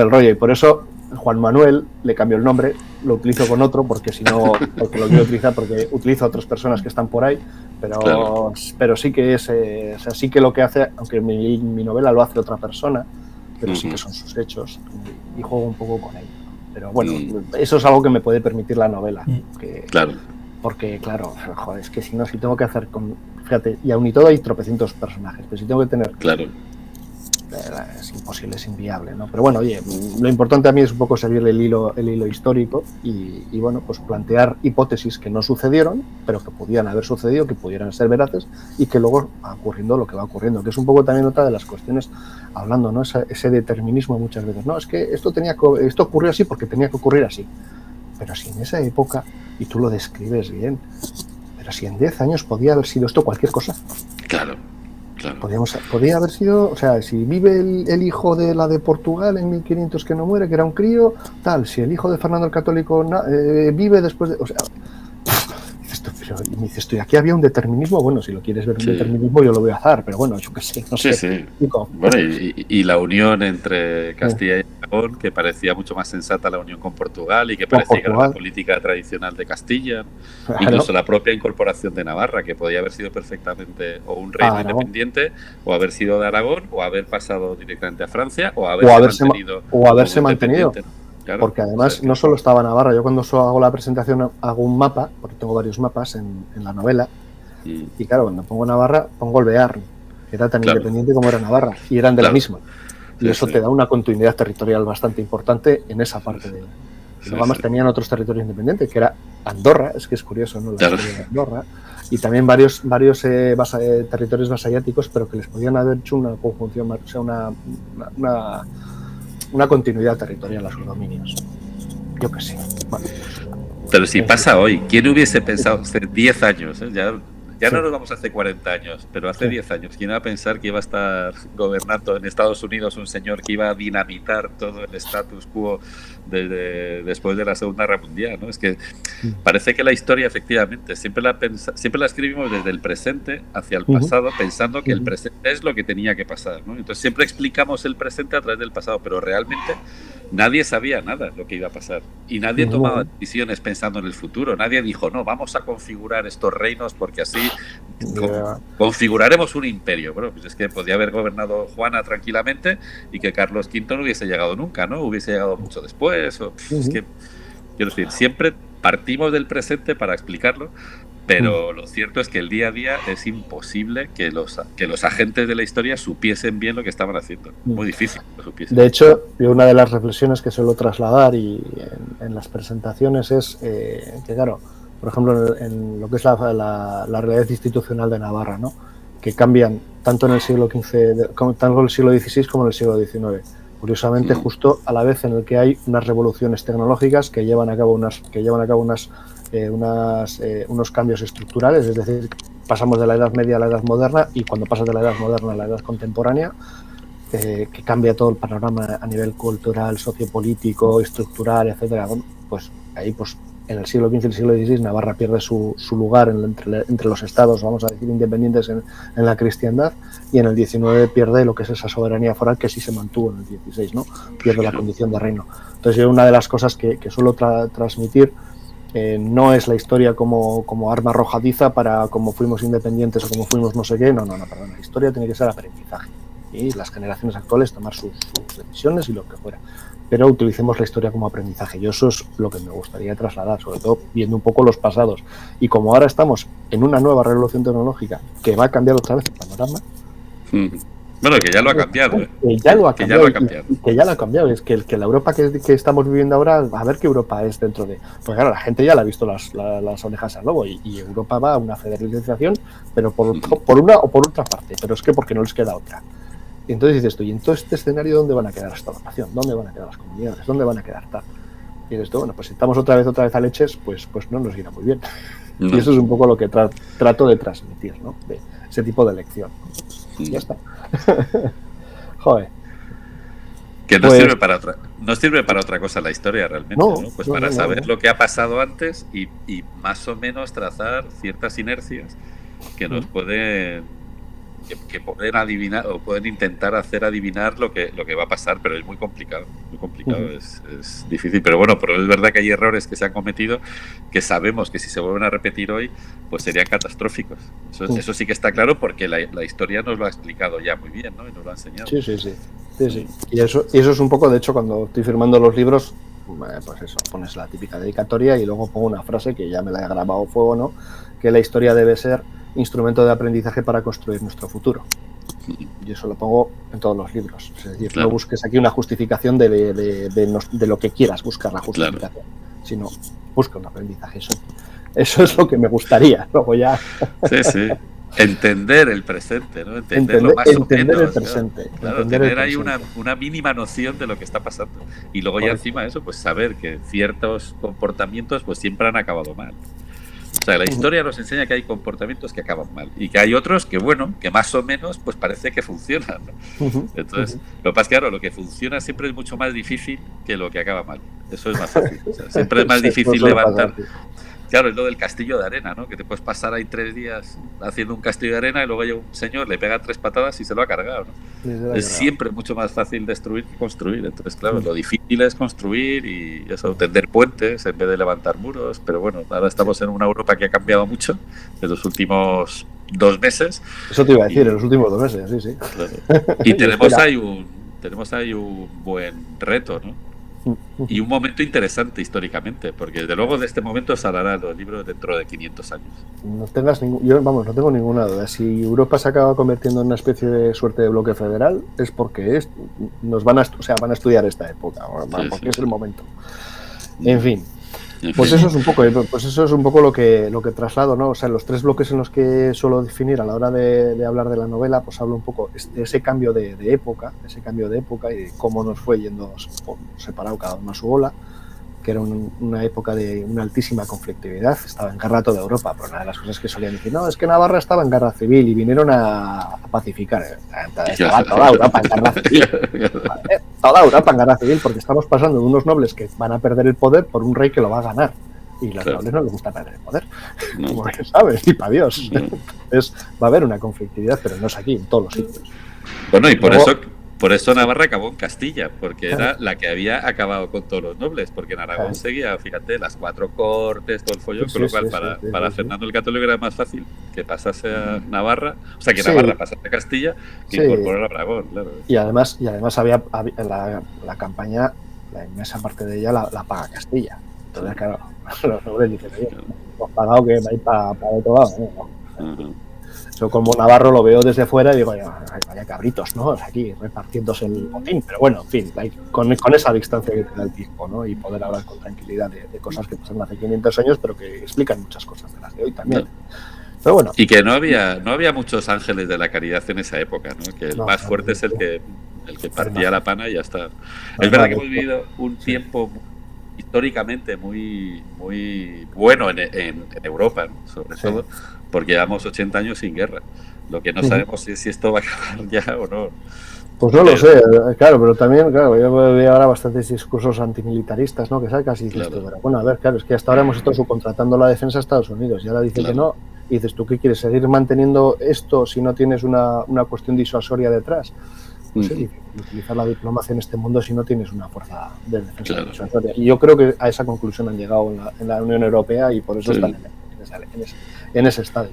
el rollo, y por eso Juan Manuel le cambió el nombre, lo utilizo con otro, porque si no, porque lo quiero utilizar, porque utilizo a otras personas que están por ahí, pero sí que es, sí que lo que hace, aunque mi novela lo hace otra persona, pero sí que son sus hechos y juego un poco con ello. Pero bueno, eso es algo que me puede permitir la novela. Porque, claro, joder, es que si tengo que hacer fíjate, y aún y todo hay tropecientos personajes, pero si tengo que tener... Es imposible, es inviable, ¿no? Pero bueno, oye, lo importante a mí es un poco seguir el hilo histórico y bueno, pues plantear hipótesis que no sucedieron, pero que podían haber sucedido, que pudieran ser veraces y que luego va ocurriendo lo que va ocurriendo, que es un poco también otra de las cuestiones, hablando, ¿no? Ese determinismo muchas veces, no, es que esto ocurrió así porque tenía que ocurrir así, pero si en esa época, y tú lo describes bien, pero si en 10 años podía haber sido esto cualquier cosa. Claro. Podía haber sido, si vive el hijo de la de Portugal en 1500 que no muere, que era un crío, tal, si el hijo de Fernando el Católico vive después de... me dices tú, aquí había un determinismo, bueno, si lo quieres ver un determinismo yo lo voy a hacer, pero bueno, yo qué sé, no sé. Sí. Bueno, y la unión entre Castilla y Aragón, que parecía mucho más sensata la unión con Portugal y que parecía que era la política tradicional de Castilla, incluso la propia incorporación de Navarra, que podía haber sido perfectamente o un reino independiente, o haber sido de Aragón, o haber pasado directamente a Francia, o haberse mantenido. Claro, porque además no solo estaba Navarra, yo cuando hago la presentación hago un mapa, porque tengo varios mapas en la novela, y claro, cuando pongo Navarra pongo el Bearn, que era tan independiente como era Navarra, y eran de la misma. Y eso te da una continuidad territorial bastante importante en esa parte de... Y luego además tenían otros territorios independientes, que era Andorra, es que es curioso, ¿no? La historia de Andorra, y también varios territorios vasalláticos, pero que les podían haber hecho una conjunción, o sea, una continuidad territorial a sus dominios. Yo que sé. Bueno, pero si pasa hoy, ¿quién hubiese pensado hace 10 años? Ya no nos vamos hace 40 años, pero hace 10 años, ¿quién iba a pensar que iba a estar gobernando en Estados Unidos un señor que iba a dinamitar todo el status quo después de la Segunda Guerra Mundial, ¿no? Es que parece que la historia, efectivamente, siempre la escribimos desde el presente hacia el pasado, pensando que el presente es lo que tenía que pasar, ¿no? Entonces siempre explicamos el presente a través del pasado, pero realmente nadie sabía nada lo que iba a pasar y nadie tomaba decisiones pensando en el futuro. Nadie dijo, no, vamos a configurar estos reinos porque así configuraremos un imperio. Bueno, pues es que podía haber gobernado Juana tranquilamente y que Carlos V no hubiese llegado nunca, ¿no? Hubiese llegado mucho después. Es que, quiero decir, siempre partimos del presente para explicarlo, pero lo cierto es que el día a día es imposible que los agentes de la historia supiesen bien lo que estaban haciendo. Muy difícil que lo supiesen. De hecho, una de las reflexiones que suelo trasladar y en las presentaciones es que, claro, por ejemplo, en lo que es la realidad institucional de Navarra, ¿no? Que cambian tanto en el siglo XV, tanto en el siglo XVI como en el siglo XIX. Curiosamente, justo a la vez en el que hay unas revoluciones tecnológicas que llevan a cabo unos cambios estructurales, es decir, pasamos de la Edad Media a la Edad Moderna, y cuando pasas de la Edad Moderna a la Edad Contemporánea, que cambia todo el panorama a nivel cultural, sociopolítico, estructural, etcétera. Bueno, pues ahí, pues en el siglo XV y el siglo XVI Navarra pierde su lugar entre los estados, vamos a decir, independientes en la cristiandad, y en el XIX pierde lo que es esa soberanía foral que sí se mantuvo en el XVI, ¿no? Pierde la condición de reino. Entonces, una de las cosas que suelo transmitir no es la historia como arma arrojadiza para como fuimos independientes o como fuimos no sé qué, no, perdón, la historia tiene que ser aprendizaje y las generaciones actuales tomar sus decisiones y lo que fuera, pero utilicemos la historia como aprendizaje. Yo eso es lo que me gustaría trasladar, sobre todo viendo un poco los pasados, y como ahora estamos en una nueva revolución tecnológica que va a cambiar otra vez el panorama. Bueno, que ya lo ha cambiado. Que ya lo ha cambiado. Es que la Europa que estamos viviendo ahora, a ver qué Europa es dentro de... Pues claro, la gente ya la ha visto las orejas al lobo, y Europa va a una federalización, pero por una o por otra parte, pero es que porque no les queda otra. Y entonces dices tú, ¿y en todo este escenario dónde van a quedar esta nación? ¿Dónde van a quedar las comunidades? ¿Dónde van a quedar tal? Y dices tú, bueno, pues si estamos otra vez a leches, pues no nos irá muy bien. No. Y eso es un poco lo que trato de transmitir, ¿no? De ese tipo de lección. Ya está. Joder. Que no sirve para otra cosa la historia realmente, ¿no? Pues para saber lo que ha pasado antes y más o menos trazar ciertas inercias que nos pueden adivinar o pueden intentar hacer adivinar lo que va a pasar, pero es muy complicado, es difícil, pero bueno, pero es verdad que hay errores que se han cometido que sabemos que si se vuelven a repetir hoy, pues serían catastróficos. Eso sí que está claro, porque la historia nos lo ha explicado ya muy bien, ¿no? Y nos lo ha enseñado. Sí. Y eso es un poco, de hecho, cuando estoy firmando los libros, pues eso, pones la típica dedicatoria y luego pongo una frase que ya me la he grabado a fuego, ¿no? Que la historia debe ser instrumento de aprendizaje para construir nuestro futuro. Y eso lo pongo en todos los libros. Es decir, no busques aquí una justificación de lo que quieras buscar la justificación, sino busca un aprendizaje. Eso es lo que me gustaría. Luego ya... Sí. Entender el presente, ¿no? Entenderlo más o menos. El presente. Claro, tener ahí una mínima noción de lo que está pasando. Y luego ya encima de eso, pues saber que ciertos comportamientos pues siempre han acabado mal. O sea, la historia nos enseña que hay comportamientos que acaban mal y que hay otros que, bueno, que más o menos pues parece que funcionan, ¿no? Entonces, lo que pasa es que, claro, lo que funciona siempre es mucho más difícil que lo que acaba mal. Eso es más fácil. O sea, siempre es más difícil levantar. Claro, es lo del castillo de arena, ¿no? Que te puedes pasar ahí 3 días haciendo un castillo de arena y luego llega un señor, le pega 3 patadas y se lo ha cargado, ¿no? Es siempre mucho más fácil destruir que construir. Entonces, claro, lo difícil es construir y eso, tender puentes en vez de levantar muros. Pero bueno, ahora estamos en una Europa que ha cambiado mucho en los últimos 2 meses. Eso te iba a decir, en los últimos 2 meses, sí. Claro. Y tenemos ahí un buen reto, ¿no? y un momento interesante históricamente, porque desde luego de este momento se hablará los libros dentro de 500 años. No tengo ninguna duda. Si Europa se acaba convirtiendo en una especie de suerte de bloque federal, es porque van a estudiar esta época, porque es el momento. En fin. Pues eso es un poco lo que traslado, ¿no? O sea, los 3 bloques en los que suelo definir a la hora de hablar de la novela, pues hablo un poco de ese cambio de época y de cómo nos fue yendo separado cada uno a su bola, que era una época de una altísima conflictividad. Estaba en guerra toda Europa, pero una de las cosas que solían decir, no, es que Navarra estaba en guerra civil y vinieron a pacificar. Estaba toda Europa en guerra civil. Toda Europa en guerra civil, porque estamos pasando de unos nobles que van a perder el poder por un rey que lo va a ganar. Y a los nobles no les gusta perder el poder. Como que sabes, y para Dios. Va a haber una conflictividad, pero no es aquí, en todos los sitios. Bueno, y por eso Navarra acabó en Castilla, porque era la que había acabado con todos los nobles, porque en Aragón seguía, fíjate, las 4 cortes, todo el follón, con lo cual para Fernando el Católico era más fácil que pasase a Navarra, o sea, que Navarra pasase a Castilla, que incorporar a Aragón, claro. Y además había la campaña, la inmensa parte de ella la paga Castilla. Entonces, claro, los nobles dicen, oye, hemos pagado que va a ir para otro lado, ¿no? Yo como navarro lo veo desde fuera y digo, vaya cabritos, ¿no? Aquí repartiéndose el botín. Pero bueno, en fin, con esa distancia que te da el tiempo, ¿no? Y poder hablar con tranquilidad de cosas que pasaron hace 500 años, pero que explican muchas cosas de las de hoy también. Pero bueno. Y que no había muchos ángeles de la caridad en esa época, ¿no? Que el más fuerte es el que partía la pana y ya está. Es verdad que hemos vivido un tiempo históricamente muy, muy bueno en Europa, ¿no? Sobre todo, porque llevamos 80 años sin guerra. Lo que no sabemos es si esto va a acabar ya o no. Pues no lo sé, claro, pero también, claro, yo veo ahora bastantes discursos antimilitaristas, ¿no? Que sacas y dices tú, pero bueno, a ver, claro, es que hasta ahora hemos estado subcontratando la defensa a Estados Unidos y ahora dice que no, y dices tú, ¿qué quieres? ¿Seguir manteniendo esto si no tienes una cuestión disuasoria detrás? No sé, difícil utilizar la diplomacia en este mundo si no tienes una fuerza de defensa disuasoria. Y yo creo que a esa conclusión han llegado en la Unión Europea y por eso están en ese estadio.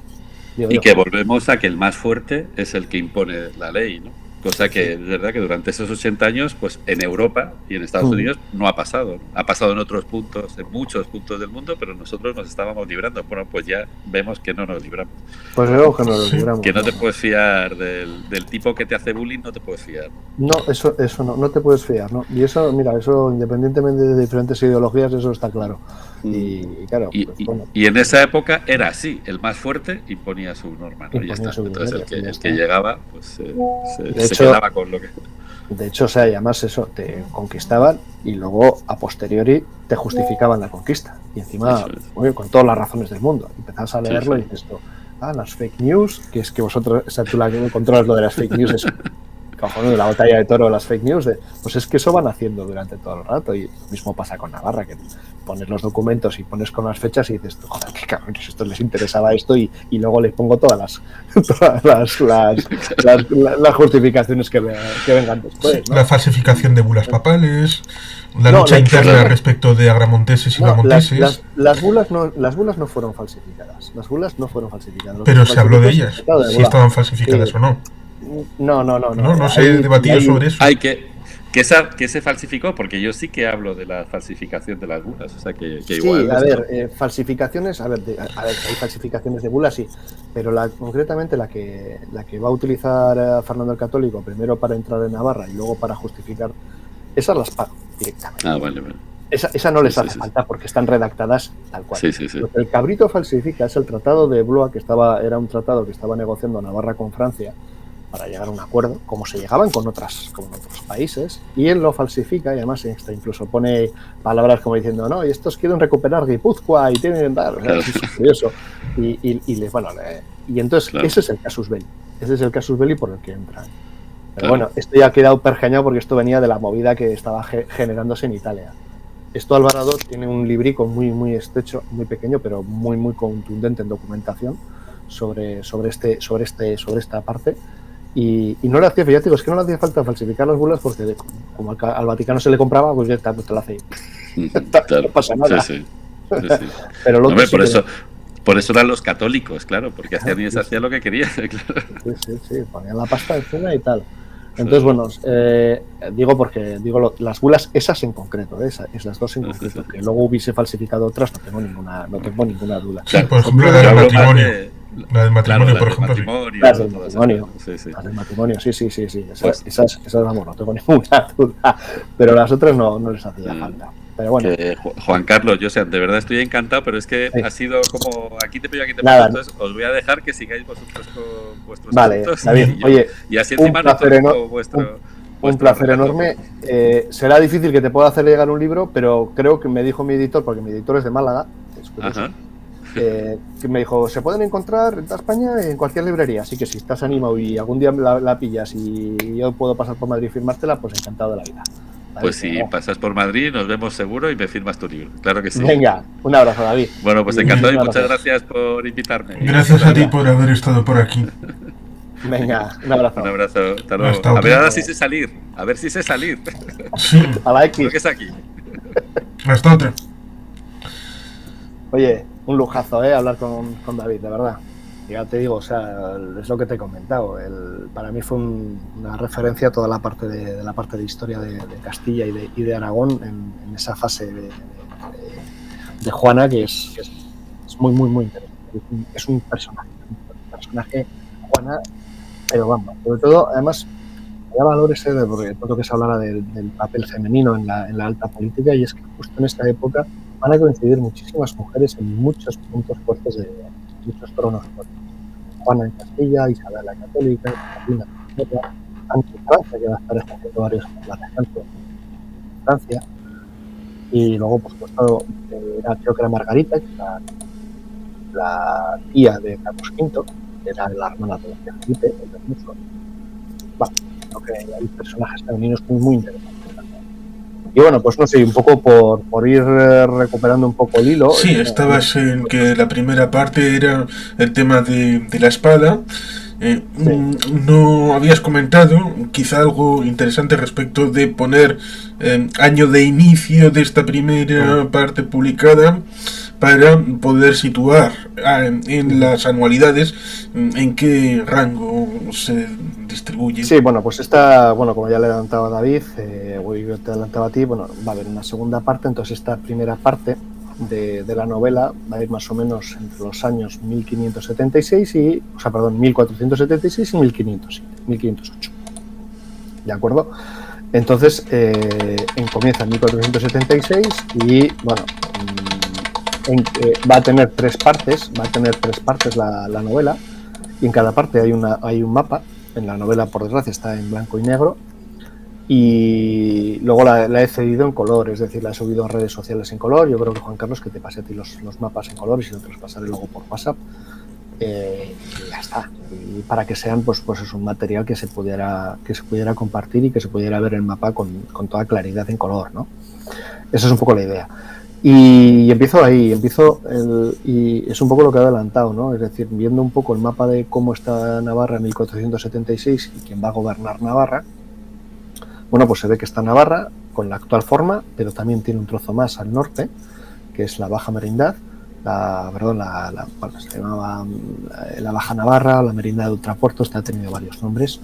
Y que volvemos a que el más fuerte es el que impone la ley, ¿no? Cosa que es verdad que durante esos 80 años, pues en Europa y en Estados Unidos no ha pasado, ¿no? Ha pasado en otros puntos, en muchos puntos del mundo, pero nosotros nos estábamos librando. Bueno, pues ya vemos que no nos libramos. Pues veo que no nos libramos. Que no te puedes fiar del tipo que te hace bullying, no te puedes fiar. No, eso no te puedes fiar, ¿no? Y eso, mira, eso independientemente de diferentes ideologías, eso está claro. Y claro, y en esa época era así, el más fuerte imponía su norma, ¿no? Ya está. Entonces el que llegaba, pues se quedaba con lo que... De hecho, o sea, y además eso, te conquistaban y luego a posteriori te justificaban la conquista. Y encima, con todas las razones del mundo. Empezás a leerlo y dices esto, las fake news, que es que vosotros, o sea, tú la que controlas lo de las fake news es de la batalla de Toro, las fake news, pues es que eso van haciendo durante todo el rato. Y lo mismo pasa con Navarra, que pones los documentos y pones con las fechas y dices, joder, qué cabrones, esto les interesaba esto y luego les pongo todas las justificaciones que vengan después, ¿no? La falsificación de bulas papales, la lucha interna respecto de agramonteses y bamonteses. Las bulas no fueron falsificadas. Las bulas no fueron falsificadas. Pero se habló de ellas, si estaban falsificadas o no. No se ha debatido sobre eso. Que se falsificó, porque yo sí que hablo de la falsificación de las bulas, o sea que igual. Sí, falsificaciones, hay falsificaciones de bulas, sí, pero concretamente la que va a utilizar Fernando el Católico primero para entrar en Navarra y luego para justificar, esas las pago directamente. Vale. Esa no les hace falta porque están redactadas tal cual. Sí. Lo que el cabrito falsifica es el tratado de Blois, que era un tratado que estaba negociando Navarra con Francia para llegar a un acuerdo, como se llegaban con otros países, y él lo falsifica y además incluso pone palabras como diciendo, no, y estos quieren recuperar Guipúzcoa y tienen dar, es curioso. Y entonces ese es el casus belli por el que entran. Pero bueno, esto ya ha quedado pergeñado porque esto venía de la movida que estaba generándose en Italia. Esto Alvarado tiene un librico muy, muy estrecho, muy pequeño, pero muy, muy contundente en documentación sobre esta parte. Y no le hacía, fíjate, es que no le hacía falta falsificar las bulas porque como al Vaticano se le compraba, pues ya te la hace. No pasa nada. Sí. Pero lo hombre, por eso eran los católicos, claro, porque hacían lo que querían. Claro. Sí, ponían la pasta encima y tal. Entonces, bueno, digo las bulas esas en concreto, esas dos en concreto, que luego hubiese falsificado otras, no tengo ninguna duda. Sí, por ejemplo, la del matrimonio. La del matrimonio, por ejemplo. Las del matrimonio. Las del matrimonio, sí. Esas, vamos, no tengo ninguna duda. Pero las otras no les hacía falta. Pero bueno. Juan Carlos, yo de verdad estoy encantado, pero es que ha sido como aquí te pillo, entonces os voy a dejar que sigáis vosotros con vuestros asuntos. David, oye, y así encima un placer enorme. Será difícil que te pueda hacer llegar un libro, pero creo que me dijo mi editor, porque mi editor es de Málaga, es curioso, que me dijo, se pueden encontrar en toda España en cualquier librería, así que si estás animado y algún día la pillas y yo puedo pasar por Madrid y firmártela, pues encantado de la vida. Pues si pasas por Madrid, nos vemos seguro y me firmas tu libro. Claro que sí. Venga, un abrazo, David. Bueno, pues encantado y muchas gracias por invitarme. Gracias a ti por haber estado por aquí. Venga, un abrazo. Un abrazo. Hasta luego. A ver, ahora sí sé salir. A ver si sé salir. Sí. A la X. Creo que es aquí. Hasta otra. Oye, un lujazo, hablar con David, de verdad. Ya te digo, o sea, es lo que te he comentado. Para mí fue una referencia a toda la parte de historia de Castilla y de Aragón en esa fase de Juana, que es muy, muy, muy interesante. Es un personaje Juana, pero vamos, sobre todo, además, da valor ese porque todo lo que se hablara del papel femenino en la alta política, y es que justo en esta época van a coincidir muchísimas mujeres en muchos puntos fuertes de muchos tronos. Juana en Castilla, Isabel la Católica, Catalina en Francia, que va a estar ejerciendo varios la regencia en Francia, y luego, por supuesto, creo que era Margarita, que era la tía de Carlos V, que era la hermana de Felipe, el hermoso. Bueno, creo que hay personajes femeninos muy interesantes. Y bueno, pues no sé, un poco por ir recuperando un poco el hilo. Sí, estabas en que la primera parte era el tema de la espada. Sí. No habías comentado quizá algo interesante respecto de poner año de inicio de esta primera parte publicada para poder situar en las anualidades en qué rango se distribuye. Sí, bueno, pues como ya le adelantaba a David, yo te adelantaba a ti, va a haber una segunda parte, entonces esta primera parte de la novela va a ir más o menos entre los años 1476 y 1508. ¿De acuerdo? Entonces, comienza en 1476 y, va a tener tres partes la novela, y en cada parte hay un mapa. En la novela, por desgracia, está en blanco y negro, y luego la he cedido en color, es decir, la he subido a redes sociales en color. Yo creo que, Juan Carlos, que te pase a ti los mapas en color, y si no te los pasaré luego por WhatsApp, y ya está. Y para que sean pues es un material que se pudiera compartir y que se pudiera ver el mapa con toda claridad en color, ¿no? Esa es un poco la idea. Y empiezo ahí, y es un poco lo que he adelantado, ¿no? Es decir, viendo un poco el mapa de cómo está Navarra en 1476 y quién va a gobernar Navarra, pues se ve que está Navarra con la actual forma, pero también tiene un trozo más al norte, que es la Baja Merindad, se llamaba la Baja Navarra, la Merindad de Ultrapuerto, ha tenido varios nombres,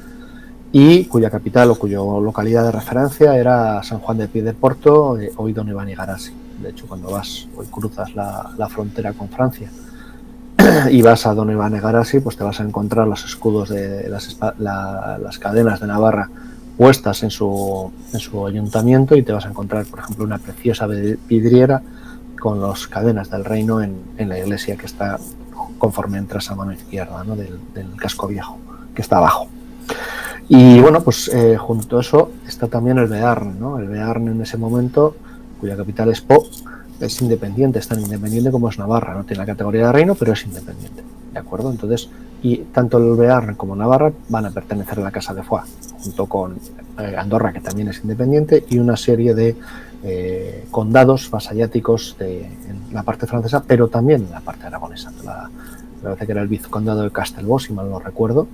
y cuya capital o cuya localidad de referencia era San Juan de Piedeporto, hoy Don Iván y Garasi. De hecho, cuando hoy cruzas la frontera con Francia y vas a Don Iván y Garasi, pues te vas a encontrar los escudos de las cadenas de Navarra puestas en su ayuntamiento, y te vas a encontrar, por ejemplo, una preciosa vidriera con las cadenas del reino en la iglesia que está conforme entras a mano izquierda, ¿no? del casco viejo, que está abajo. Y junto a eso está también el Bearn, ¿no? El Bearn, en ese momento, cuya capital es Po, es independiente, es tan independiente como es Navarra, no tiene la categoría de reino, pero es independiente, ¿de acuerdo? Entonces, y tanto el Bearn como Navarra van a pertenecer a la Casa de Foix, junto con Andorra, que también es independiente, y una serie de condados vasalláticos en la parte francesa, pero también en la parte aragonesa. Me parece que era el vizcondado de Castelvaux, si mal no recuerdo.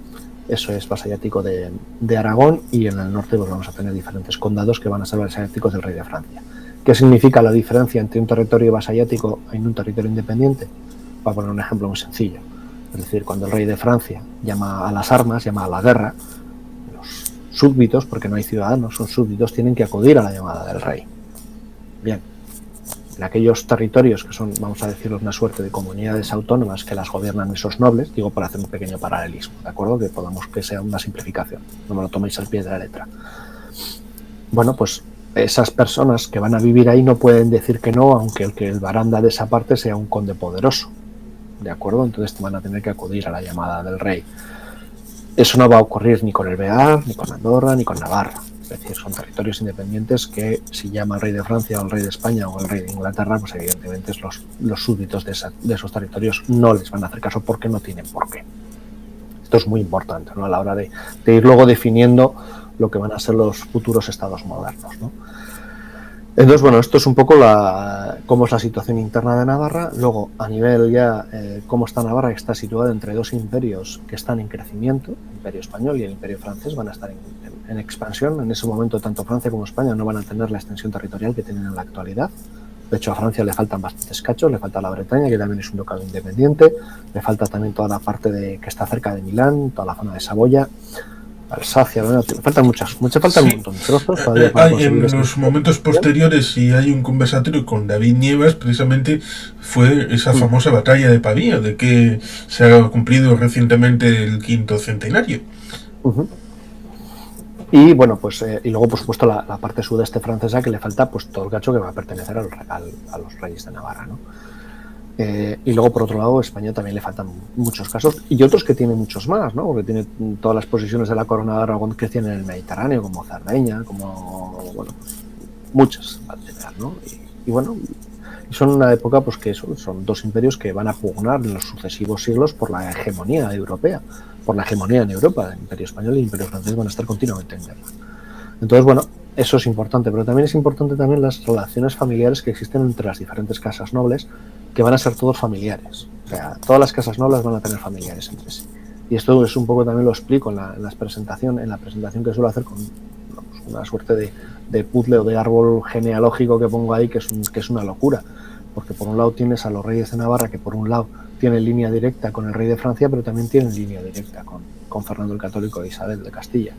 Eso es vasallático de Aragón, y en el norte vamos a tener diferentes condados que van a ser vasalláticos del rey de Francia. ¿Qué significa la diferencia entre un territorio vasallático y un territorio independiente? Para poner un ejemplo muy sencillo. Es decir, cuando el rey de Francia llama a las armas, llama a la guerra, súbditos, porque no hay ciudadanos, son súbditos, tienen que acudir a la llamada del rey. Bien, en aquellos territorios que son, vamos a decir, una suerte de comunidades autónomas que las gobiernan esos nobles, digo por hacer un pequeño paralelismo, ¿de acuerdo? Que sea una simplificación, no me lo toméis al pie de la letra. Bueno, pues esas personas que van a vivir ahí no pueden decir que no, aunque el baranda de esa parte sea un conde poderoso, ¿de acuerdo? Entonces van a tener que acudir a la llamada del rey. Eso no va a ocurrir ni con el Bear, ni con Andorra, ni con Navarra. Es decir, son territorios independientes que si llama el rey de Francia o el rey de España o el rey de Inglaterra, pues evidentemente los súbditos de esos territorios no les van a hacer caso porque no tienen por qué. Esto es muy importante, ¿no? A la hora de ir luego definiendo lo que van a ser los futuros estados modernos, ¿no? Entonces, bueno, esto es un poco cómo es la situación interna de Navarra. Luego, a nivel ya, cómo está Navarra, que está situada entre dos imperios que están en crecimiento, el Imperio Español y el Imperio Francés van a estar en expansión. En ese momento, tanto Francia como España no van a tener la extensión territorial que tienen en la actualidad. De hecho, a Francia le faltan bastantes cachos, le falta la Bretaña, que también es un ducado independiente, le falta también toda la parte que está cerca de Milán, toda la zona de Saboya, Alsacia, ¿no? Faltan faltan un montón de trozos todavía para en los momentos posteriores, si hay un conversatorio con David Nievas, precisamente fue esa famosa batalla de Pavía, de que se ha cumplido recientemente el 5º centenario. Y bueno, pues y luego por supuesto la parte sudeste francesa, que le falta pues todo el cacho que va a pertenecer a los reyes de Navarra, ¿no? Y luego por otro lado España también le faltan muchos casos y otros que tiene muchos más, ¿no? Porque tiene todas las posesiones de la corona de Aragón que tienen en el Mediterráneo, como Cerdeña, como bueno, pues, muchas, ¿no? Y bueno, son una época pues que son dos imperios que van a pugnar en los sucesivos siglos por la hegemonía europea, por la hegemonía en Europa. El Imperio Español y el Imperio Francés van a estar continuamente en guerra. Entonces, bueno, eso es importante, pero también es importante también las relaciones familiares que existen entre las diferentes casas nobles, que van a ser todos familiares. O sea, todas las casas nobles van a tener familiares entre sí. Y esto es un poco también lo explico en la presentación que suelo hacer con una suerte de puzzle o de árbol genealógico que pongo ahí, que es una locura. Porque por un lado tienes a los reyes de Navarra, que por un lado tienen línea directa con el rey de Francia, pero también tienen línea directa con Fernando el Católico e Isabel de Castilla.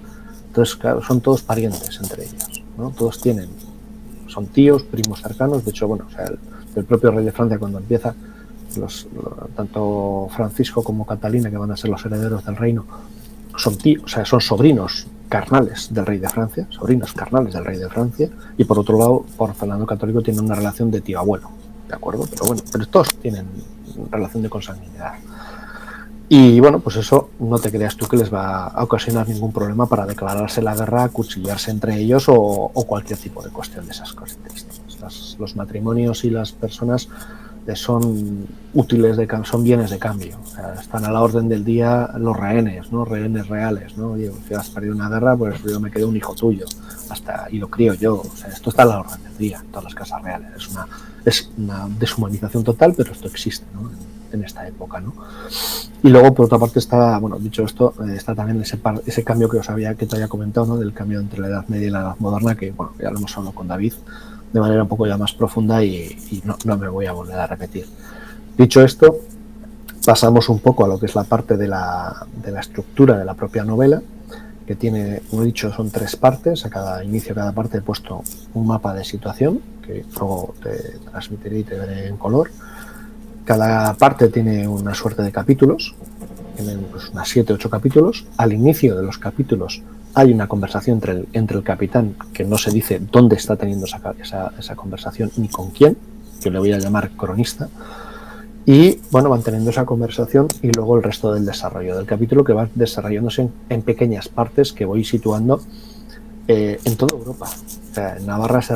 Entonces, claro, son todos parientes entre ellos, ¿no? Todos son tíos, primos cercanos. De hecho, bueno, o sea, el propio rey de Francia, cuando empieza, tanto Francisco como Catalina, que van a ser los herederos del reino, son tíos, o sea, son sobrinos carnales del rey de Francia, y por otro lado, por Fernando el Católico tiene una relación de tío-abuelo, ¿de acuerdo? Pero todos tienen relación de consanguinidad. Y bueno, pues eso no te creas tú que les va a ocasionar ningún problema para declararse la guerra, acuchillarse entre ellos o cualquier tipo de cuestión de esas características. Los matrimonios y las personas son útiles, son bienes de cambio. O sea, están a la orden del día los rehenes, ¿no? Rehenes reales, ¿no? Oye, si has perdido una guerra, pues yo me quedo un hijo tuyo y lo crío yo. O sea, esto está a la orden del día en todas las casas reales. Es una deshumanización total, pero esto existe, ¿no? En esta época, ¿no? Y luego por otra parte está, bueno, dicho esto, está también ese cambio que te había comentado, ¿no? Del cambio entre la Edad Media y la Edad Moderna, que bueno, ya lo hemos hablado con David de manera un poco ya más profunda y no me voy a volver a repetir. Dicho esto, pasamos un poco a lo que es la parte de la estructura de la propia novela, que tiene, como he dicho, son 3 partes. A cada inicio, cada parte he puesto un mapa de situación que luego te transmitiré y te veré en color. Cada parte tiene una suerte de capítulos, tienen pues unas 7 o 8 capítulos. Al inicio de los capítulos hay una conversación entre el capitán, que no se dice dónde está teniendo esa conversación ni con quién, que le voy a llamar cronista, y bueno, van teniendo esa conversación y luego el resto del desarrollo del capítulo, que va desarrollándose en pequeñas partes que voy situando en toda Europa. O sea, en Navarra se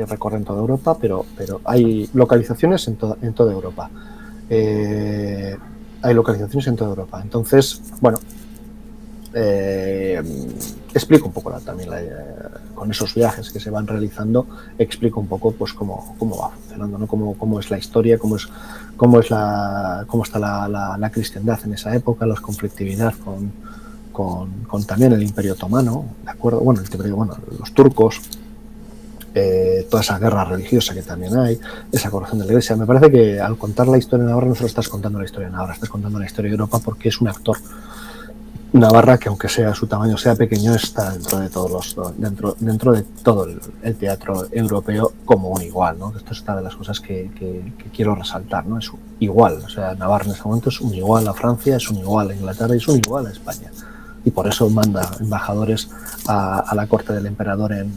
recorre en toda Europa, pero hay localizaciones en toda Europa. Entonces, bueno, explico un poco también con esos viajes que se van realizando, explico un poco pues cómo va funcionando, ¿no? Cómo es la historia, cómo está la cristiandad en esa época, la conflictividad con también el Imperio Otomano, ¿de acuerdo? Bueno, los turcos, toda esa guerra religiosa que también hay, esa corrupción de la Iglesia. Me parece que al contar la historia de Navarra no solo estás contando la historia de Navarra, estás contando la historia de Europa, porque es un actor Navarra, que aunque sea su tamaño sea pequeño, está dentro de dentro de todo el teatro europeo como un igual, ¿no? Esto es una de las cosas que quiero resaltar, ¿no? Es un igual, o sea, Navarra en este momento es un igual a Francia, es un igual a Inglaterra y es un igual a España. Y por eso manda embajadores a la corte del emperador en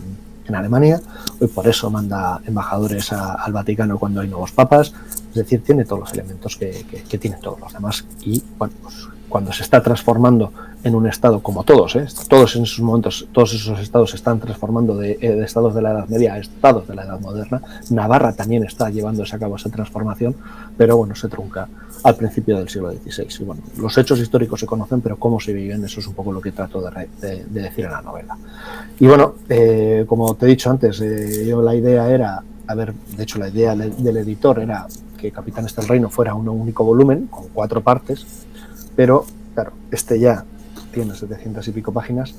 Alemania, y por eso manda embajadores al Vaticano cuando hay nuevos papas. Es decir, tiene todos los elementos que tienen todos los demás. Y bueno, pues cuando se está transformando en un estado como todos, todos en esos momentos, todos esos estados se están transformando de estados de la Edad Media a estados de la Edad Moderna. Navarra también está llevándose a cabo esa transformación, pero bueno, se trunca al principio del siglo XVI. Y bueno, los hechos históricos se conocen, pero cómo se viven, eso es un poco lo que trato de decir en la novela. Y bueno, como te he dicho antes, yo la idea era, de hecho la idea del editor era que Capitanes del Reino fuera un único volumen con 4 partes, pero claro, este ya tiene 700 y pico páginas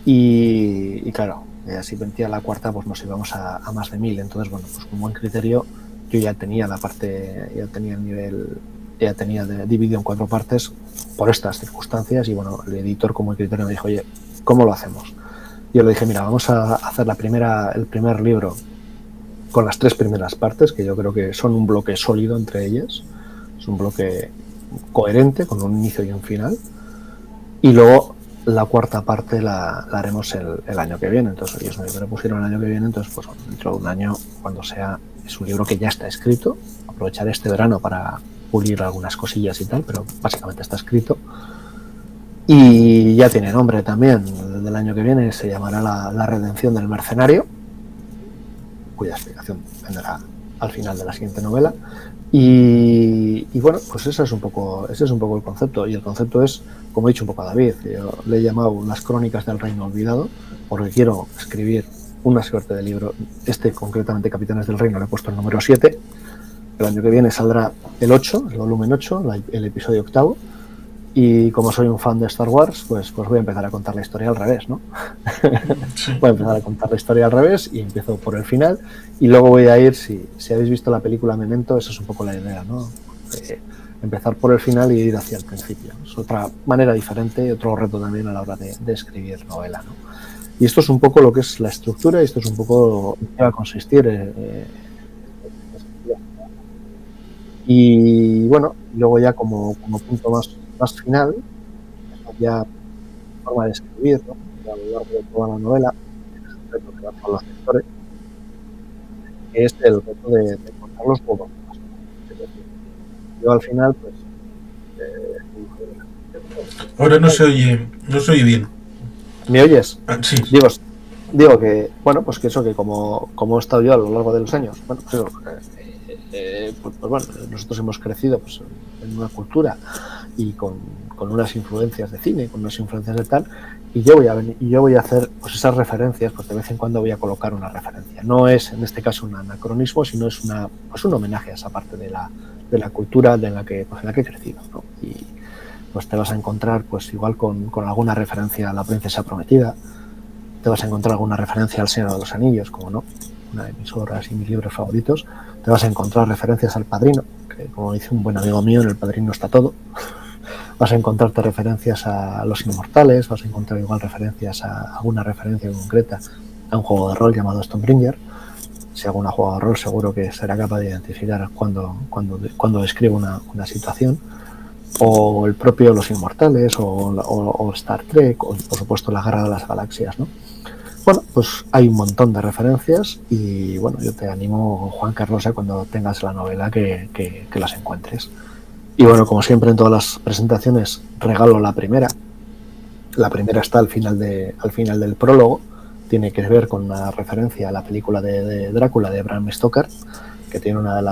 y claro, si vendía la cuarta pues nos íbamos a más de 1000. Entonces bueno, pues con buen criterio yo ya tenía la parte, ya tenía el nivel, ya tenía dividido en 4 partes por estas circunstancias. Y bueno, el editor como criterio me dijo, oye, ¿cómo lo hacemos? Yo le dije, mira, vamos a hacer el primer libro con las 3 primeras partes, que yo creo que son un bloque sólido entre ellas, es un bloque coherente con un inicio y un final, y luego la cuarta parte la haremos el año que viene. Entonces ellos me propusieron el año que viene, entonces pues dentro de un año, cuando sea, es un libro que ya está escrito, aprovechar este verano para pulir algunas cosillas y tal, pero básicamente está escrito y ya tiene nombre también. Del año que viene se llamará la redención del mercenario, cuya explicación vendrá al final de la siguiente novela. Y bueno, pues ese es un poco el concepto. Y el concepto es, como he dicho un poco a David, yo le he llamado Las Crónicas del Reino Olvidado, porque quiero escribir una suerte de libro. Concretamente, Capitanes del Reino, le he puesto el número 7. El año que viene saldrá el 8, el volumen 8, el episodio 8. Y como soy un fan de Star Wars, pues voy a empezar a contar la historia al revés, ¿no? Sí. Voy a empezar a contar la historia al revés y empiezo por el final. Y luego voy a ir, si habéis visto la película Memento, esa es un poco la idea, ¿no? Empezar por el final y ir hacia el principio. Es otra manera diferente, otro reto también a la hora de escribir novela, ¿no? Y esto es un poco lo que es la estructura y esto es un poco lo que va a consistir. Y bueno, luego ya como punto más final, ya forma de escribir, ¿no? A lo largo de toda la novela, es el reto que va con los lectores, que es el reto de contar los huevos. Yo al final, pues... Ahora no se oye bien. ¿Me oyes? Sí. Digo que, bueno, pues que eso, que como he estado yo a lo largo de los años, bueno, pues bueno, nosotros hemos crecido pues en una cultura y con unas influencias de cine, con unas influencias de tal, y yo voy a hacer pues esas referencias, pues de vez en cuando voy a colocar una referencia. No es en este caso un anacronismo, sino es un homenaje a esa parte de la cultura en la que he crecido, ¿no? Y pues te vas a encontrar pues igual con alguna referencia a La Princesa Prometida, te vas a encontrar alguna referencia al Señor de los Anillos, como no, una de mis obras y mis libros favoritos. Te vas a encontrar referencias al Padrino, que como dice un buen amigo mío, en El Padrino está todo. Vas a encontrarte referencias a Los Inmortales, vas a encontrar igual referencias a alguna referencia concreta a un juego de rol llamado Stonebringer. Si hago un juego de rol seguro que será capaz de identificar cuando describe una situación. O el propio Los Inmortales, o Star Trek, o por supuesto La Guerra de las Galaxias, ¿no? Bueno, pues hay un montón de referencias y bueno, yo te animo, Juan Carlos, a cuando tengas la novela que las encuentres. Y bueno, como siempre en todas las presentaciones regalo la primera. La primera está al final del prólogo, tiene que ver con una referencia a la película de Drácula de Bram Stoker, que tiene una de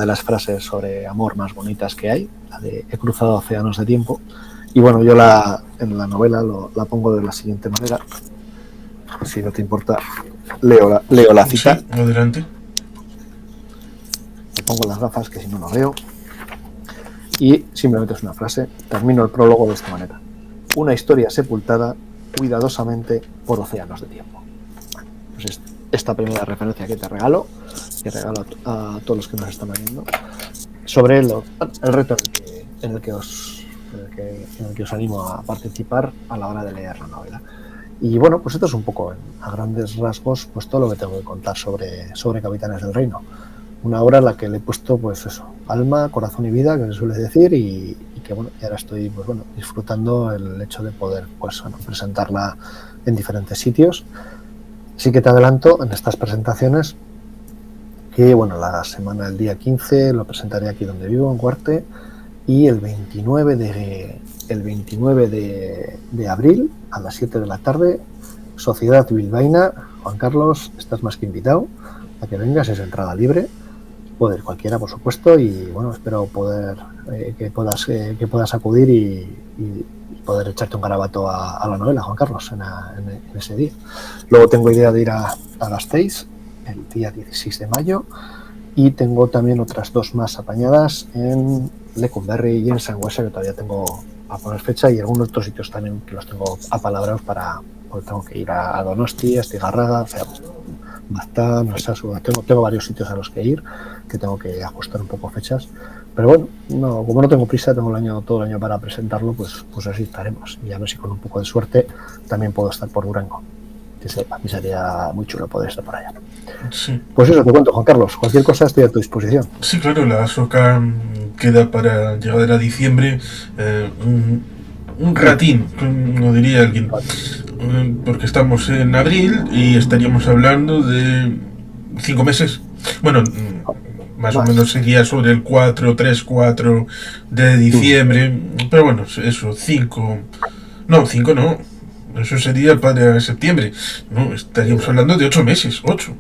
las frases sobre amor más bonitas que hay, la de he cruzado océanos de tiempo. Y bueno, yo en la novela la pongo de la siguiente manera. Si no te importa, leo la cita. Sí, adelante. Me pongo las gafas, que si no veo. Y simplemente es una frase. Termino el prólogo de esta manera. Una historia sepultada cuidadosamente por océanos de tiempo. Pues esta primera referencia que regalo a todos los que nos están viendo, sobre el reto en el que os en el que os animo a participar a la hora de leer la novela. Y bueno, pues esto es un poco, a grandes rasgos, pues todo lo que tengo que contar sobre Capitanes del Reino. Una obra en la que le he puesto, pues eso, alma, corazón y vida, que se suele decir, y que bueno, y ahora estoy, pues bueno, disfrutando el hecho de poder, pues bueno, presentarla en diferentes sitios. Sí que te adelanto en estas presentaciones que, bueno, la semana del día 15 lo presentaré aquí donde vivo, en Huarte, y el 29 de abril a las 7 de la tarde, Sociedad Bilbaína. Juan Carlos, estás más que invitado a que vengas, es entrada libre, puede ir cualquiera, por supuesto, y bueno, espero poder que puedas acudir y poder echarte un garabato a la novela, Juan Carlos, en ese día. Luego tengo idea de ir a Gasteiz el día 16 de mayo, y tengo también otras dos más apañadas en Lecumberri y en Sangüesa, que todavía tengo a poner fecha, y algunos otros sitios también que los tengo apalabrados porque tengo que ir a Donosti, a Estigarraga, o sea, Baztán, tengo varios sitios a los que ir, que tengo que ajustar un poco fechas, pero bueno, como no tengo prisa, tengo todo el año para presentarlo, pues así estaremos, y a ver si con un poco de suerte también puedo estar por Durango. A mí sería muy chulo poder estar por allá. Sí. Pues eso te cuento, Juan Carlos. Cualquier cosa estoy a tu disposición. Sí, claro, la SOCA queda para llegar a diciembre un ratín, como diría alguien, porque estamos en abril y estaríamos hablando de 5 meses. Bueno, más o menos sería sobre el 4 de diciembre, pero bueno, eso, 5 no, eso sería para septiembre. No, estaríamos hablando de 8 meses, 8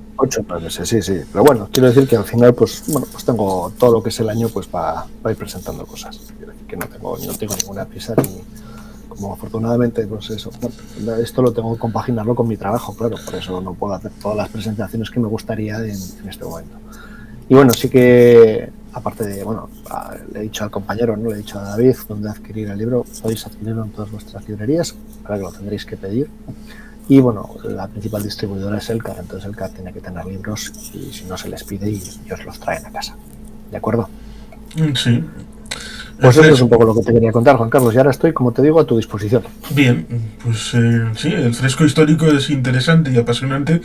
meses, sí. Pero bueno, quiero decir que al final, pues tengo todo lo que es el año pues para ir presentando cosas. Quiero decir que no tengo ninguna prisa, ni como afortunadamente, pues eso. Bueno, esto lo tengo que compaginarlo con mi trabajo, claro, por eso no puedo hacer todas las presentaciones que me gustaría en este momento. Y bueno, sí que, aparte de, bueno, le he dicho al compañero, ¿no? Le he dicho a David dónde adquirir el libro. Podéis adquirirlo en todas vuestras librerías, para que lo tendréis que pedir. Y bueno, la principal distribuidora es Elcar, entonces Elcar tiene que tener libros y si no se les pide y os los traen a casa. ¿De acuerdo? Sí. Pues eso es un poco lo que te quería contar, Juan Carlos, y ahora estoy, como te digo, a tu disposición. Bien, pues sí, el fresco histórico es interesante y apasionante.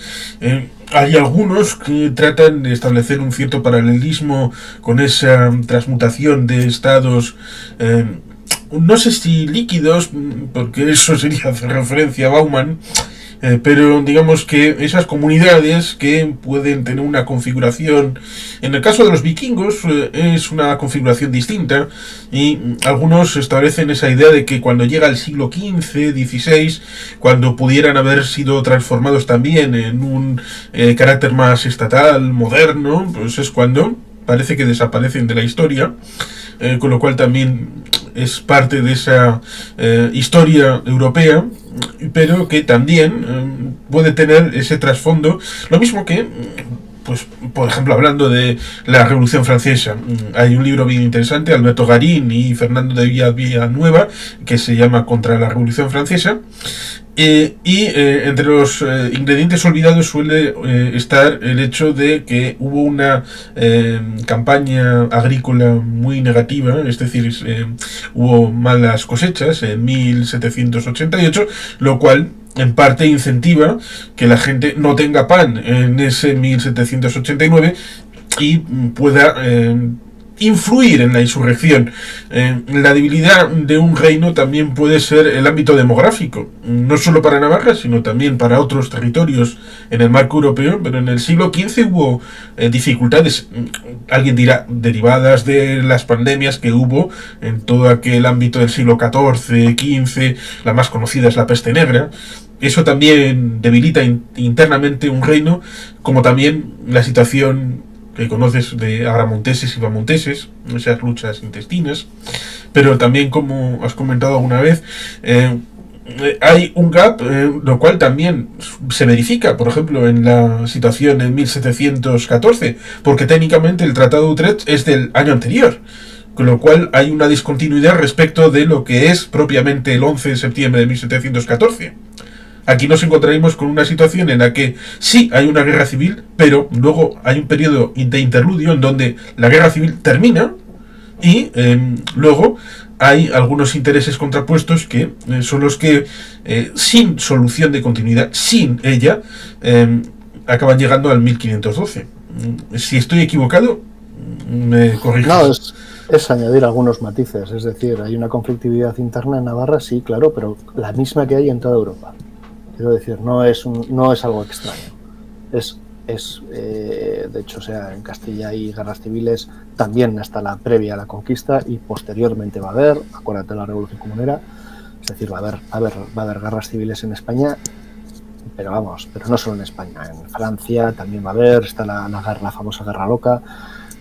Hay algunos que tratan de establecer un cierto paralelismo con esa transmutación de estados, no sé si líquidos, porque eso sería hacer referencia a Bauman, pero digamos que esas comunidades que pueden tener una configuración, en el caso de los vikingos es una configuración distinta, y algunos establecen esa idea de que cuando llega el siglo XV, XVI, cuando pudieran haber sido transformados también en un carácter más estatal, moderno, pues es cuando parece que desaparecen de la historia, con lo cual también es parte de esa historia europea, pero que también puede tener ese trasfondo, lo mismo que, pues, por ejemplo, hablando de la Revolución Francesa, hay un libro bien interesante, Alberto Garín y Fernando de Villanueva, que se llama Contra la Revolución Francesa. Entre los ingredientes olvidados suele estar el hecho de que hubo una campaña agrícola muy negativa, es decir, hubo malas cosechas en 1788, lo cual en parte incentiva que la gente no tenga pan en ese 1789 y pueda influir en la insurrección. La debilidad de un reino también puede ser el ámbito demográfico, no solo para Navarra, sino también para otros territorios en el marco europeo, pero en el siglo XV hubo dificultades, alguien dirá, derivadas de las pandemias que hubo en todo aquel ámbito del siglo XIV, XV, la más conocida es la peste negra. Eso también debilita internamente un reino, como también la situación que conoces de agramonteses y bamonteses, esas luchas intestinas, pero también, como has comentado alguna vez, hay un gap, lo cual también se verifica, por ejemplo, en la situación en 1714, porque técnicamente el Tratado de Utrecht es del año anterior, con lo cual hay una discontinuidad respecto de lo que es propiamente el 11 de septiembre de 1714. Aquí nos encontraremos con una situación en la que sí hay una guerra civil, pero luego hay un periodo de interludio en donde la guerra civil termina Y luego hay algunos intereses contrapuestos que son los que, sin solución de continuidad, sin ella, acaban llegando al 1512. Si estoy equivocado, me corriges. No, es añadir algunos matices. Es decir, hay una conflictividad interna en Navarra, sí, claro, pero la misma que hay en toda Europa. Quiero decir, no es algo extraño. De hecho, o sea, en Castilla hay guerras civiles también hasta la previa a la conquista, y posteriormente va a haber, acuérdate de la Revolución Comunera, es decir, va a haber guerras civiles en España, pero no solo en España, en Francia también va a haber, está la famosa Guerra Loca,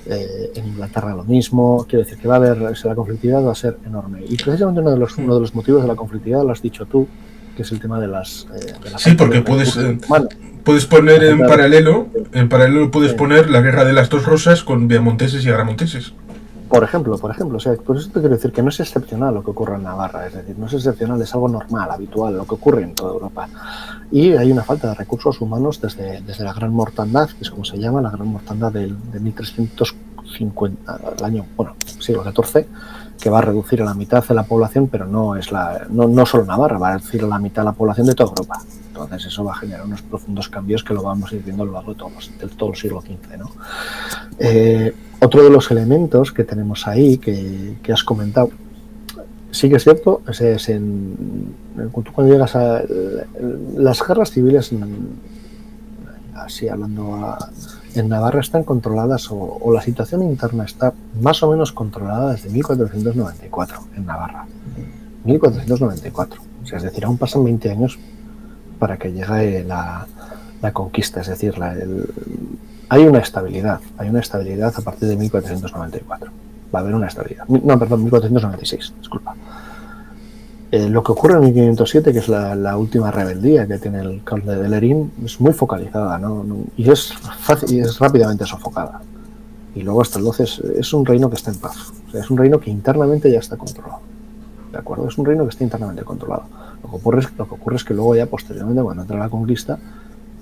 en Inglaterra lo mismo. Quiero decir que va a haber, la conflictividad va a ser enorme, y precisamente uno de los motivos de la conflictividad lo has dicho tú, que es el tema de las sí, porque puedes poner en paralelo puedes poner la Guerra de las Dos Rosas con viamonteses y agramonteses. Por ejemplo, o sea, por eso te quiero decir que no es excepcional lo que ocurre en Navarra, es decir, no es excepcional, es algo normal, habitual, lo que ocurre en toda Europa. Y hay una falta de recursos humanos desde la Gran Mortandad, que es como se llama, la Gran Mortandad de 1350, el año, siglo XIV, que va a reducir a la mitad de la población, pero no solo Navarra, va a reducir a la mitad de la población de toda Europa. Entonces eso va a generar unos profundos cambios que lo vamos a ir viendo a lo largo de todo el siglo XV, ¿no? Otro de los elementos que tenemos ahí, que has comentado, sí que es cierto, tú cuando llegas a las guerras civiles, así hablando en Navarra, están controladas, o la situación interna está más o menos controlada desde 1494 en Navarra. 1494. O sea, es decir, aún pasan 20 años para que llegue la conquista. Es decir, hay una estabilidad a partir de 1494. Va a haber una estabilidad. No, perdón, 1496, disculpa. Lo que ocurre en 1507, que es la última rebeldía que tiene el conde de Lerín, es muy focalizada, ¿no? Y es rápidamente sofocada. Y luego hasta el 12 es un reino que está en paz. O sea, es un reino que internamente ya está controlado. ¿De acuerdo? Es un reino que está internamente controlado. Lo que ocurre es que luego ya posteriormente, cuando entra la conquista,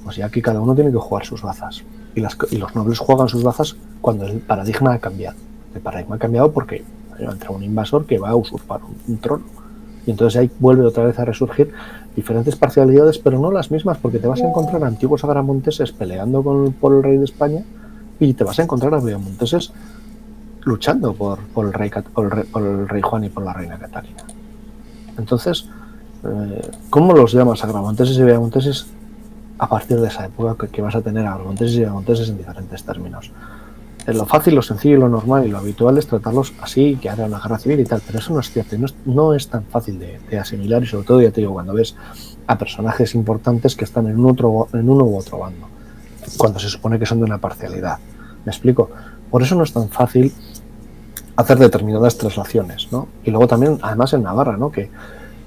pues ya aquí cada uno tiene que jugar sus bazas. Y los nobles juegan sus bazas cuando el paradigma ha cambiado. El paradigma ha cambiado porque entra un invasor que va a usurpar un trono. Y entonces ahí vuelve otra vez a resurgir diferentes parcialidades, pero no las mismas, porque te vas a encontrar antiguos agramonteses peleando por el rey de España, y te vas a encontrar a viamonteses luchando por el rey Juan y por la reina Catalina. Entonces, ¿cómo los llamas agramonteses y viamonteses a partir de esa época, que vas a tener agramonteses y viamonteses en diferentes términos? Lo fácil, lo sencillo, lo normal y lo habitual es tratarlos así, que haya una guerra civil y tal, pero eso no es cierto, no es tan fácil de asimilar, y sobre todo, ya te digo, cuando ves a personajes importantes que están en uno u otro bando, cuando se supone que son de una parcialidad. ¿Me explico? Por eso no es tan fácil hacer determinadas traslaciones, ¿no? Y luego también, además en Navarra, ¿no? Que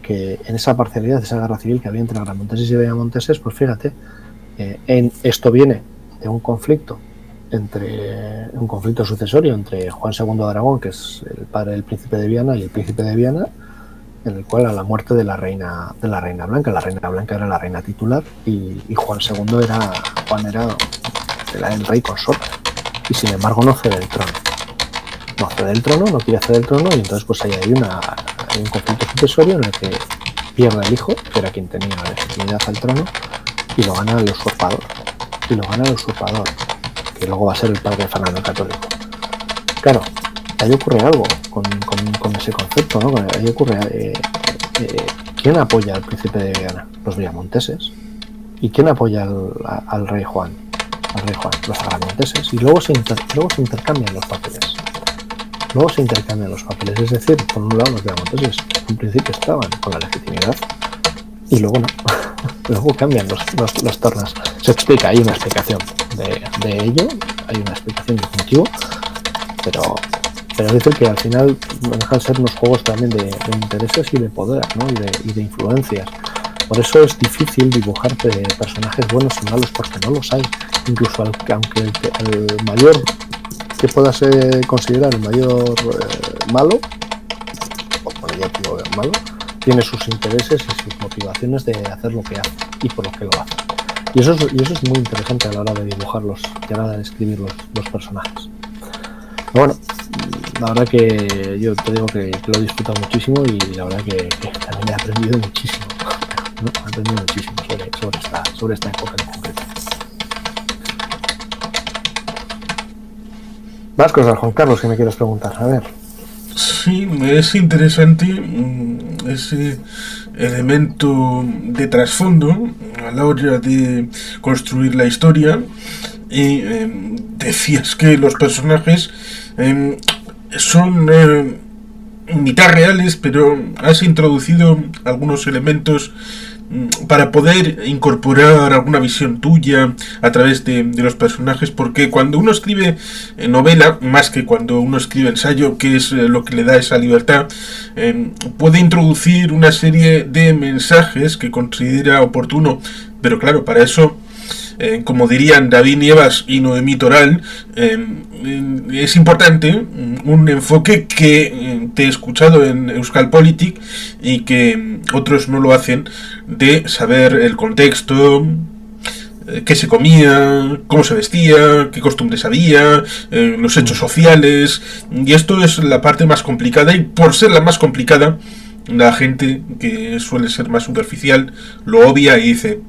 en esa parcialidad, de esa guerra civil que había entre agramonteses y viamonteses, pues fíjate, esto viene de un conflicto sucesorio entre Juan II de Aragón, que es el padre del príncipe de Viana, y el príncipe de Viana, en el cual, a la muerte de la reina Blanca, la reina Blanca era la reina titular, y Juan II era el rey consorte, y sin embargo no cede el trono. No quiere ceder el trono, y entonces pues hay un conflicto sucesorio en el que pierde el hijo, que era quien tenía la legitimidad al trono, y lo gana el usurpador, que luego va a ser el padre de Fernando el Católico. Claro, ahí ocurre algo con ese concepto, ¿no? Ahí ocurre, ¿quién apoya al príncipe de Viana? Los viamonteses. ¿Y quién apoya al rey Juan? Los agramonteses. Y luego se intercambian los papeles. Es decir, por un lado los viamonteses en principio estaban con la legitimidad, y luego no. Luego cambian los tornas. Se explica, hay una explicación de ello, hay una explicación de motivo, pero es decir que al final no dejan de ser unos juegos también de intereses y de poder, ¿no? y de influencias. Por eso es difícil dibujar personajes buenos y malos, porque no los hay. Incluso aunque el mayor que puedas considerar el mayor malo, o por ello digo malo, tiene sus intereses y sus motivaciones de hacer lo que hace y por lo que lo hace. Y eso es muy interesante a la hora de dibujarlos y a la hora de escribir los personajes. Pero bueno, la verdad que yo te digo que lo he disfrutado muchísimo y la verdad que también he aprendido muchísimo, ¿no? He aprendido muchísimo sobre esta época en concreto. Más cosas, Juan Carlos, que me quieres preguntar. A ver. Sí, es interesante ese elemento de trasfondo a la hora de construir la historia. Y decías que los personajes son mitad reales, pero has introducido algunos elementos para poder incorporar alguna visión tuya a través de los personajes, porque cuando uno escribe novela, más que cuando uno escribe ensayo, que es lo que le da esa libertad, puede introducir una serie de mensajes que considera oportuno, pero claro, para eso, como dirían David Nievas y Noemí Toral, es importante un enfoque que te he escuchado en Euskal Politik y que otros no lo hacen, de saber el contexto, qué se comía, cómo se vestía, qué costumbres había, los hechos sociales, y esto es la parte más complicada, y por ser la más complicada, la gente que suele ser más superficial lo obvia y dice: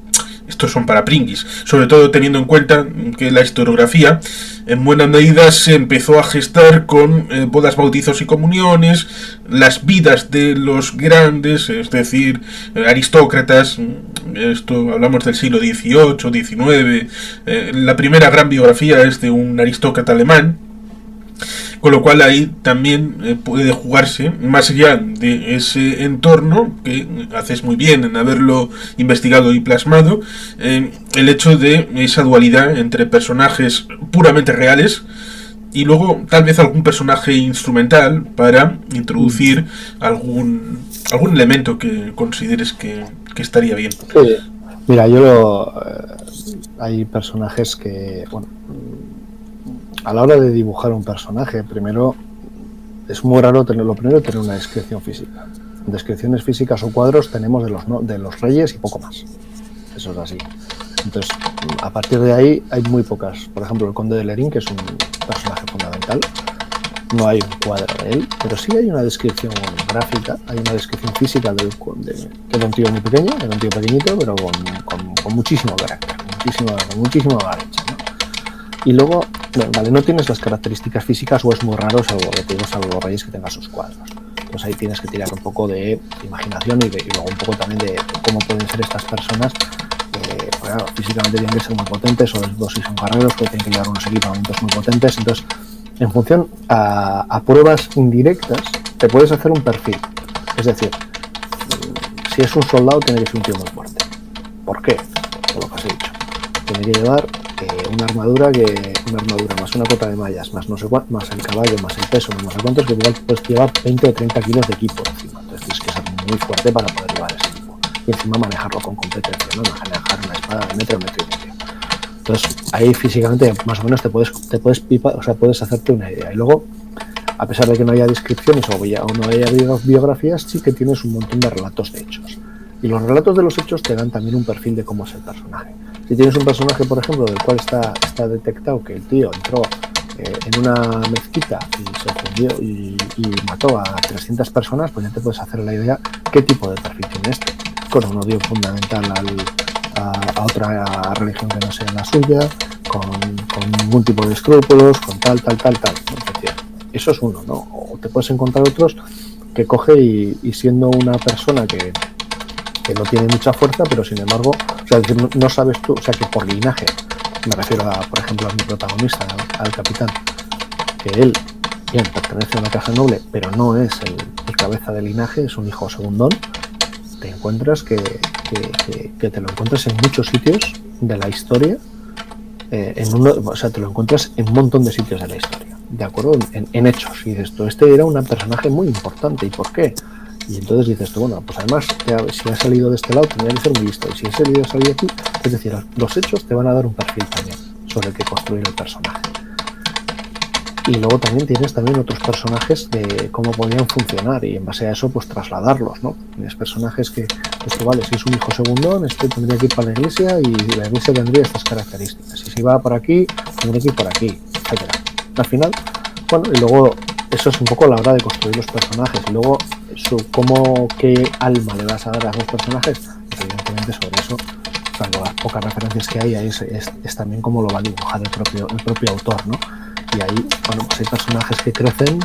estos son para pringuis, sobre todo teniendo en cuenta que la historiografía en buena medida se empezó a gestar con bodas, bautizos y comuniones, las vidas de los grandes, es decir, aristócratas. Esto hablamos del siglo XVIII, XIX, la primera gran biografía es de un aristócrata alemán, con lo cual ahí también puede jugarse, más allá de ese entorno, que haces muy bien en haberlo investigado y plasmado, el hecho de esa dualidad entre personajes puramente reales y luego tal vez algún personaje instrumental para introducir algún elemento que consideres que estaría bien. Sí. Mira, hay personajes que, bueno, a la hora de dibujar un personaje, primero es muy raro tener una descripción física. Descripciones físicas o cuadros tenemos de los reyes y poco más. Eso es así. Entonces, a partir de ahí hay muy pocas. Por ejemplo, el Conde de Lerín, que es un personaje fundamental, no hay un cuadro de él, pero sí hay una descripción gráfica, hay una descripción física que era un tío muy pequeño, era un tío pequeñito, pero con muchísimo carácter, con muchísima valencia, ¿no? Y luego, vale, no tienes las características físicas o es muy raro, salvo los reyes que tengan sus cuadros. Entonces ahí tienes que tirar un poco de imaginación y luego un poco también de cómo pueden ser estas personas. Claro, físicamente tienen que ser muy potentes, o si son guerreros, que tienen que llevar unos equipamientos muy potentes. Entonces, en función a pruebas indirectas, te puedes hacer un perfil. Es decir, si es un soldado, tiene que ser un tío muy fuerte. ¿Por qué? Por lo que os he dicho. Tiene que llevar una armadura más una cota de mallas, más no sé cuánto, más el caballo, más el peso, no sé cuántos, que igual puedes llevar 20 o 30 kilos de equipo encima. Entonces tienes que ser muy fuerte para poder llevar ese equipo. Y encima manejarlo con competencia, ¿no? Manejar una espada de metro y medio. Entonces ahí físicamente más o menos te puedes pipar, o sea, puedes hacerte una idea. Y luego, a pesar de que no haya descripciones o no haya biografías, sí que tienes un montón de relatos de hechos. Y los relatos de los hechos te dan también un perfil de cómo es el personaje. Si tienes un personaje, por ejemplo, del cual está detectado que el tío entró en una mezquita y se ofendió y mató a 300 personas, pues ya te puedes hacer la idea qué tipo de perfil tiene este. Con un odio fundamental a otra religión que no sea la suya, con ningún tipo de escrúpulos, con tal. Es decir, eso es uno, ¿no? O te puedes encontrar otros que coge y siendo una persona que no tiene mucha fuerza, pero sin embargo, o sea, no sabes tú, o sea, que por linaje, me refiero por ejemplo, a mi protagonista, al capitán, que él, bien, pertenece a una casa noble, pero no es el cabeza de linaje, es un hijo segundón. Te encuentras que te lo encuentras en muchos sitios de la historia, o sea, te lo encuentras en un montón de sitios de la historia, ¿de acuerdo? En hechos, y dices tú, este era un personaje muy importante, ¿y por qué? Y entonces dices tú, bueno, pues además, si ha salido de este lado, tendría que ser muy listo, y si ese vídeo ha salido aquí, es decir, los hechos te van a dar un perfil también sobre el que construir el personaje. Y luego también tienes otros personajes de cómo podrían funcionar y en base a eso pues trasladarlos, ¿no? Tienes personajes que vale, si es un hijo segundón, este tendría que ir para la iglesia y la iglesia tendría estas características. Y si va por aquí, tendría que ir por aquí, etcétera. Al final, bueno, y luego eso es un poco a la hora de construir los personajes. Y luego, qué alma le vas a dar a los personajes, pues evidentemente sobre eso, salvo las pocas referencias que hay, es también cómo lo va a dibujar el propio autor, ¿no? Y ahí, bueno, pues hay personajes que crecen,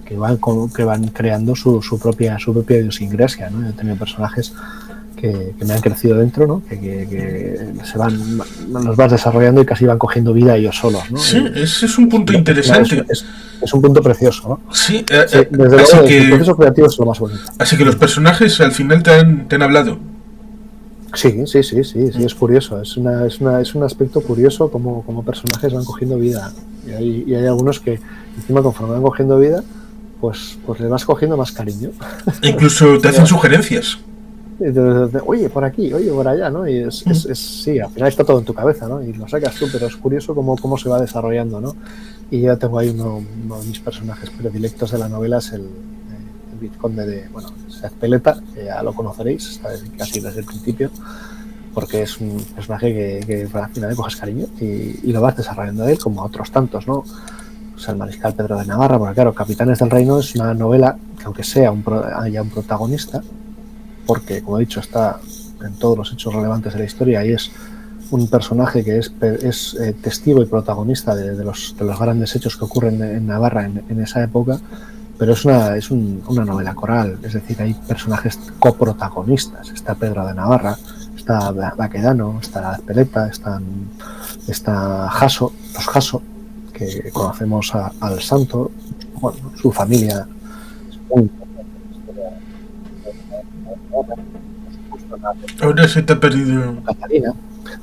que van creando su propia idiosincrasia, ¿no? Yo he tenido personajes que me han crecido dentro, ¿no? Que los vas desarrollando y casi van cogiendo vida ellos solos, ¿no? Sí, ese es un punto interesante. Es un punto precioso, ¿no? Sí, desde luego, el proceso creativo es lo más bonito. Así que los personajes al final te han hablado. Sí, es curioso, es un aspecto curioso como personajes van cogiendo vida. Y hay algunos que encima conforme van cogiendo vida, pues les vas cogiendo más cariño. E incluso te hacen sugerencias. Oye, por aquí, oye, por allá, ¿no? Y sí, al final está todo en tu cabeza, ¿no? Y lo sacas tú, pero es curioso cómo se va desarrollando, ¿no? Y ya tengo ahí uno de mis personajes predilectos de la novela, es el vizconde de, Ezpeleta, que ya lo conoceréis, casi desde el principio, porque es un personaje que al final le coges cariño y lo vas desarrollando de él, como a otros tantos, ¿no? O sea, el mariscal Pedro de Navarra, porque claro, Capitanes del Reino es una novela que, aunque sea haya un protagonista, porque, como he dicho, está en todos los hechos relevantes de la historia y es un personaje que es testigo y protagonista de los grandes hechos que ocurren en Navarra en esa época, pero es una novela coral, es decir, hay personajes coprotagonistas. Está Pedro de Navarra, está Baquedano, está Ezpeleta, está Jaso, los Jaso, que conocemos al santo, bueno, su familia es muy importante. Ahora se te ha perdido. Catalina.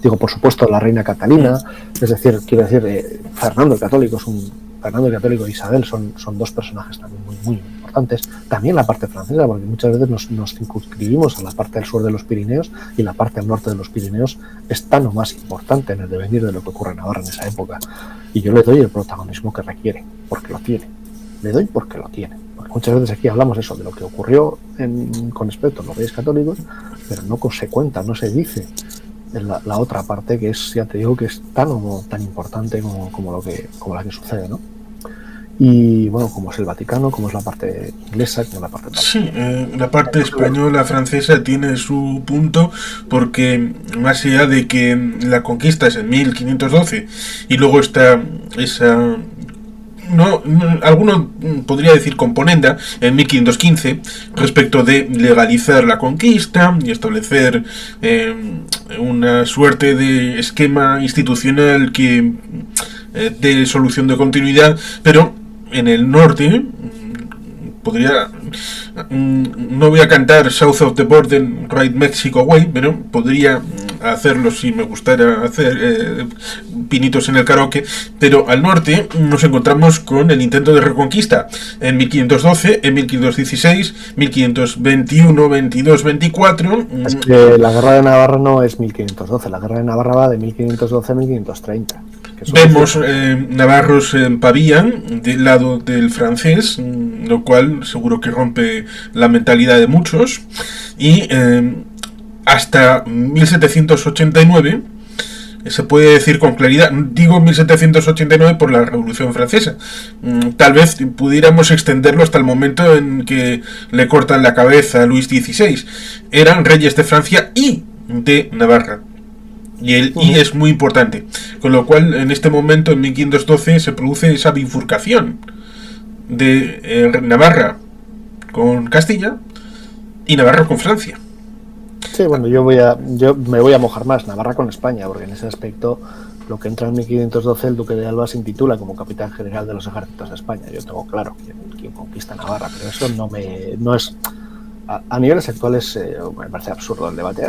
Digo, por supuesto, la reina Catalina, es decir, quiero decir, Fernando el Católico e Isabel son dos personajes también muy, muy importantes. También la parte francesa, porque muchas veces nos circunscribimos a la parte del sur de los Pirineos y la parte del norte de los Pirineos es tan o más importante en el devenir de lo que ocurre en Navarra en esa época. Y yo le doy el protagonismo que requiere, porque lo tiene. Le doy porque lo tiene. Porque muchas veces aquí hablamos eso de lo que ocurrió con respecto a los reyes católicos, pero no se cuenta, no se dice la otra parte, que es, ya te digo, que es tan importante como la que sucede, ¿no? Y bueno, como es el Vaticano, como es la parte inglesa, como la parte... Sí, la parte española, francesa tiene su punto, porque más allá de que la conquista es en 1512 y luego está esa... alguno podría decir componenda en 1515 respecto de legalizar la conquista y establecer una suerte de esquema institucional que dé solución de continuidad, pero en el norte no voy a cantar South of the Border, Right Mexico Way, pero podría hacerlo si me gustara hacer pinitos en el karaoke. Pero al norte nos encontramos con el intento de reconquista en 1512, en 1516, 1521, 22, 24. Es que la guerra de Navarra no es 1512, la guerra de Navarra va de 1512 a 1530. Vemos navarros en pavían del lado del francés, lo cual seguro que rompe la mentalidad de muchos, y hasta 1789 se puede decir con claridad, digo 1789 por la Revolución Francesa, tal vez pudiéramos extenderlo hasta el momento en que le cortan la cabeza a Luis XVI. Eran reyes de Francia y de Navarra. Y el I es muy importante, con lo cual en este momento en 1512 se produce esa bifurcación de Navarra con Castilla y Navarra con Francia. Sí, bueno, yo me voy a mojar más, Navarra con España, porque en ese aspecto lo que entra en 1512 el duque de Alba se intitula como capitán general de los ejércitos de España. Yo tengo claro quién conquista Navarra, pero eso no es... A niveles actuales me parece absurdo el debate.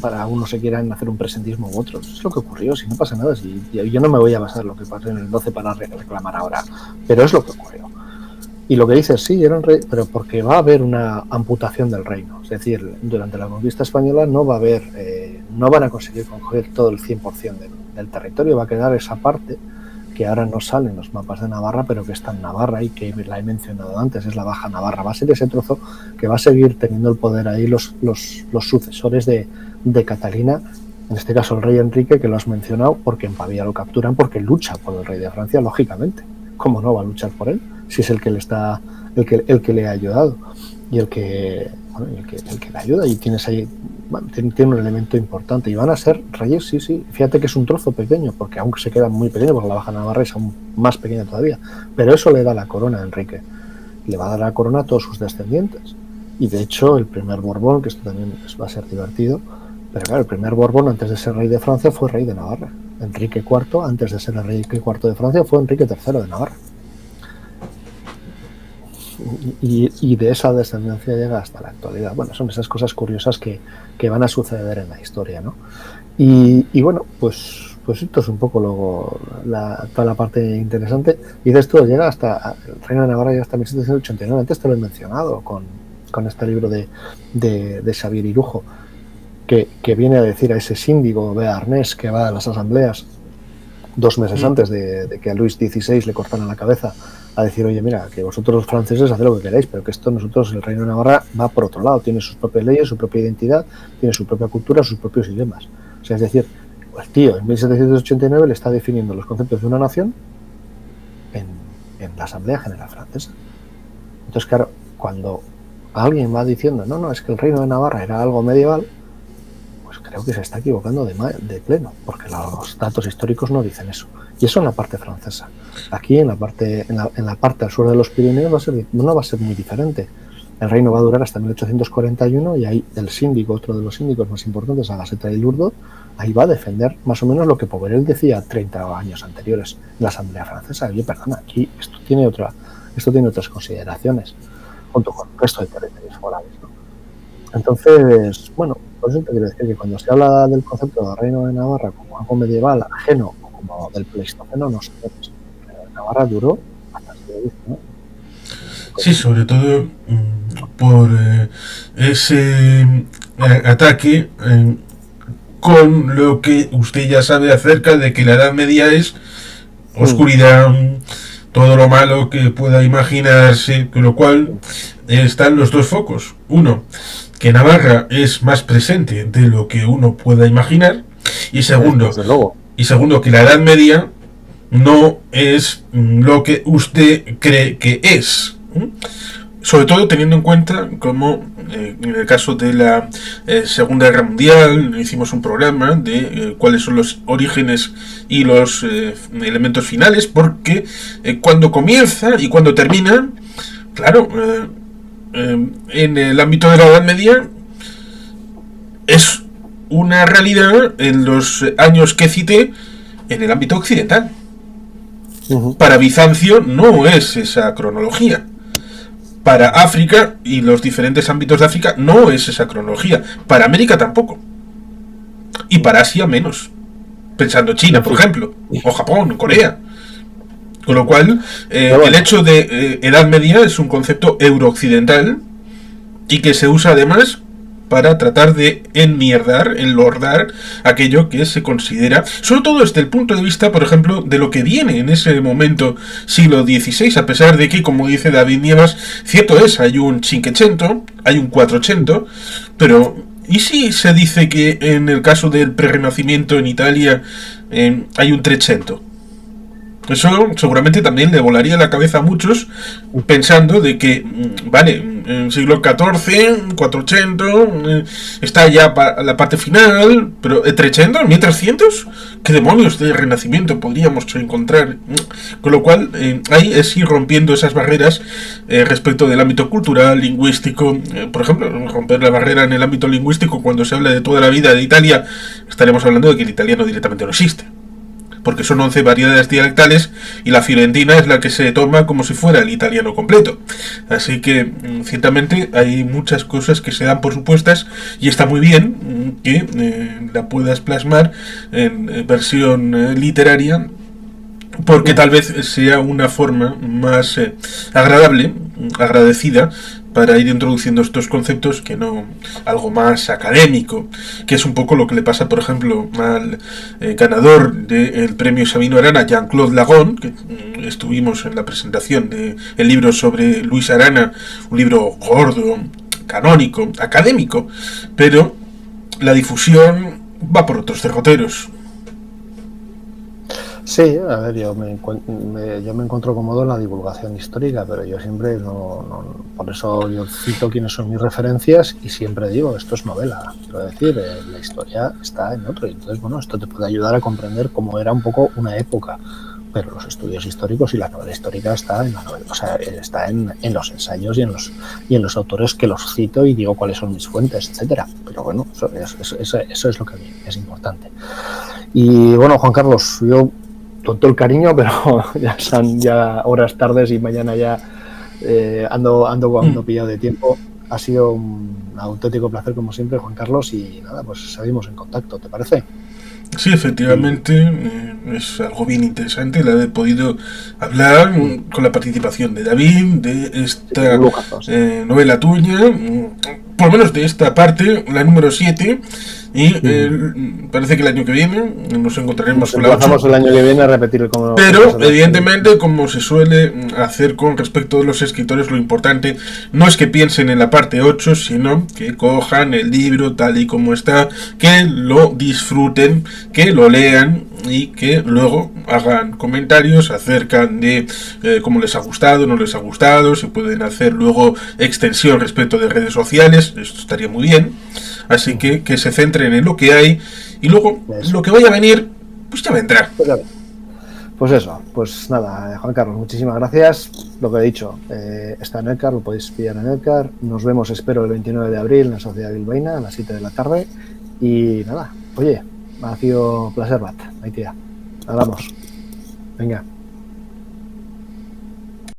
Para unos se quieran hacer un presentismo u otros. Es lo que ocurrió, si no pasa nada. Si yo no me voy a basar en lo que pasó en el 12 para reclamar ahora, pero es lo que ocurrió. Y lo que dices, sí, eran rey, pero porque va a haber una amputación del reino. Es decir, durante la conquista española no va a haber, no van a conseguir coger todo el 100% del territorio. Va a quedar esa parte que ahora no salen los mapas de Navarra, pero que está en Navarra y que la he mencionado antes, es la Baja Navarra. Va a ser ese trozo que va a seguir teniendo el poder ahí los sucesores de Catalina, en este caso el rey Enrique, que lo has mencionado, porque en Pavía lo capturan, porque lucha por el rey de Francia, lógicamente. ¿cómo no va a luchar por él? Si es el que le está, el que le ha ayudado y el que le ayuda, y tienes ahí, bueno, tiene un elemento importante, y van a ser reyes, sí, fíjate que es un trozo pequeño, porque aún se queda muy pequeño, porque la Baja Navarra es aún más pequeña todavía, pero eso le da la corona a Enrique, le va a dar la corona a todos sus descendientes, y de hecho el primer Borbón, que esto también va a ser divertido, pero claro, el primer Borbón antes de ser rey de Francia fue rey de Navarra. Enrique IV, antes de ser el rey IV de Francia, fue Enrique III de Navarra. Y de esa descendencia llega hasta la actualidad. Bueno, son esas cosas curiosas que van a suceder en la historia, ¿no? Y bueno, pues esto es un poco luego toda la parte interesante. Y de esto llega hasta el Reino de Navarra, llega hasta 1789. Antes te lo he mencionado con este libro de Xavier Irujo, que viene a decir a ese síndigo bearnés que va a las asambleas 2 meses antes de que a Luis XVI le cortaran la cabeza, a decir, oye, mira, que vosotros los franceses haced lo que queráis, pero que esto nosotros, el Reino de Navarra, va por otro lado, tiene sus propias leyes, su propia identidad, tiene su propia cultura, sus propios idiomas. O sea, es decir, el tío en 1789 le está definiendo los conceptos de una nación en la Asamblea General Francesa. Entonces, claro, cuando alguien va diciendo, no, es que el Reino de Navarra era algo medieval, pues creo que se está equivocando de pleno, porque los datos históricos no dicen eso. Y eso en la parte francesa. Aquí en la parte al sur de los Pirineos no va a ser muy diferente. El reino va a durar hasta 1841 y ahí el síndico, otro de los síndicos más importantes, Agaseta y Lourdes, ahí va a defender más o menos lo que Poverel decía 30 años anteriores en la Asamblea Francesa. Oye, perdona, aquí esto tiene otras consideraciones, junto con el resto de territorios forales, ¿no? Entonces, bueno, por eso te quiero decir que cuando se habla del concepto de Reino de Navarra como algo medieval, ajeno, o como del Pleistoceno, no sé, pues, Navarra duró hasta el siglo XIX, ¿no? Sí, sobre todo por ese ataque con lo que usted ya sabe acerca de que la Edad Media es oscuridad, todo lo malo que pueda imaginarse, con lo cual están los dos focos. Uno, que Navarra es más presente de lo que uno pueda imaginar, y segundo, que la Edad Media no es lo que usted cree que es. Sobre todo teniendo en cuenta como en el caso de la Segunda Guerra Mundial hicimos un programa de cuáles son los orígenes y los elementos finales, porque cuando comienza y cuando termina, claro, en el ámbito de la Edad Media es una realidad en los años que cité en el ámbito occidental. Para Bizancio no es esa cronología. Para África y los diferentes ámbitos de África no es esa cronología. Para América tampoco. Y para Asia menos. Pensando China, por ejemplo. O Japón, Corea. Con lo cual, el hecho de Edad Media es un concepto eurooccidental y que se usa además para tratar de enlordar aquello que se considera, sobre todo desde el punto de vista, por ejemplo, de lo que viene en ese momento siglo XVI, a pesar de que, como dice David Nievas, cierto es, hay un Cinquecento, hay un Quattrocento, pero ¿y si se dice que en el caso del Prerrenacimiento en Italia hay un Trecento? Eso seguramente también le volaría la cabeza a muchos, pensando de que, vale, en siglo XIV, 400, está ya la parte final, pero ¿300? ¿1300? ¿Qué demonios de renacimiento podríamos encontrar? Con lo cual, ahí es ir rompiendo esas barreras respecto del ámbito cultural, lingüístico. Por ejemplo, romper la barrera en el ámbito lingüístico cuando se habla de toda la vida de Italia, estaremos hablando de que el italiano directamente no existe, porque son 11 variedades dialectales y la fiorentina es la que se toma como si fuera el italiano completo. Así que ciertamente hay muchas cosas que se dan por supuestas y está muy bien que la puedas plasmar en versión literaria, porque tal vez sea una forma más agradecida para ir introduciendo estos conceptos que no algo más académico, que es un poco lo que le pasa, por ejemplo, al ganador del premio Sabino Arana, Jean-Claude Lagón, que estuvimos en la presentación del libro sobre Luis Arana, un libro gordo, canónico, académico, pero la difusión va por otros derroteros. Sí, a ver, yo me encuentro cómodo en la divulgación histórica, pero yo siempre por eso yo cito quiénes son mis referencias y siempre digo, esto es novela, quiero decir, la historia está en otro, y entonces, bueno, esto te puede ayudar a comprender cómo era un poco una época, pero los estudios históricos y la novela histórica está en la novela, o sea, está en los ensayos y en los autores que los cito y digo cuáles son mis fuentes, etcétera. Pero bueno, eso es lo que a mí es importante. Y bueno, Juan Carlos, yo con todo el cariño, pero ya son horas tardes y mañana ya ando pillado de tiempo. Ha sido un auténtico placer como siempre, Juan Carlos, y nada, pues seguimos en contacto, ¿te parece? Sí, efectivamente, es algo bien interesante el haber podido hablar con la participación de David, de esta novela tuya, por lo menos de esta parte, la número 7, y parece que el año que viene nos encontraremos con la 8. El año que viene a repetir pero evidentemente, como se suele hacer con respecto de los escritores, lo importante no es que piensen en la parte 8, sino que cojan el libro tal y como está, que lo disfruten, que lo lean y que luego hagan comentarios acerca de cómo les ha gustado, no les ha gustado, se pueden hacer luego extensión respecto de redes sociales, esto estaría muy bien. Así que se centren en lo que hay y luego lo que vaya a venir, pues ya vendrá. Pues eso, pues nada, Juan Carlos, muchísimas gracias. Lo que he dicho, está en Elcar, lo podéis pillar en Elcar. Nos vemos, espero, el 29 de abril en la Sociedad Bilbaína a las 7 de la tarde. Y nada, oye, ha sido un placer, Bat. Ahí tía. Hablamos. Venga.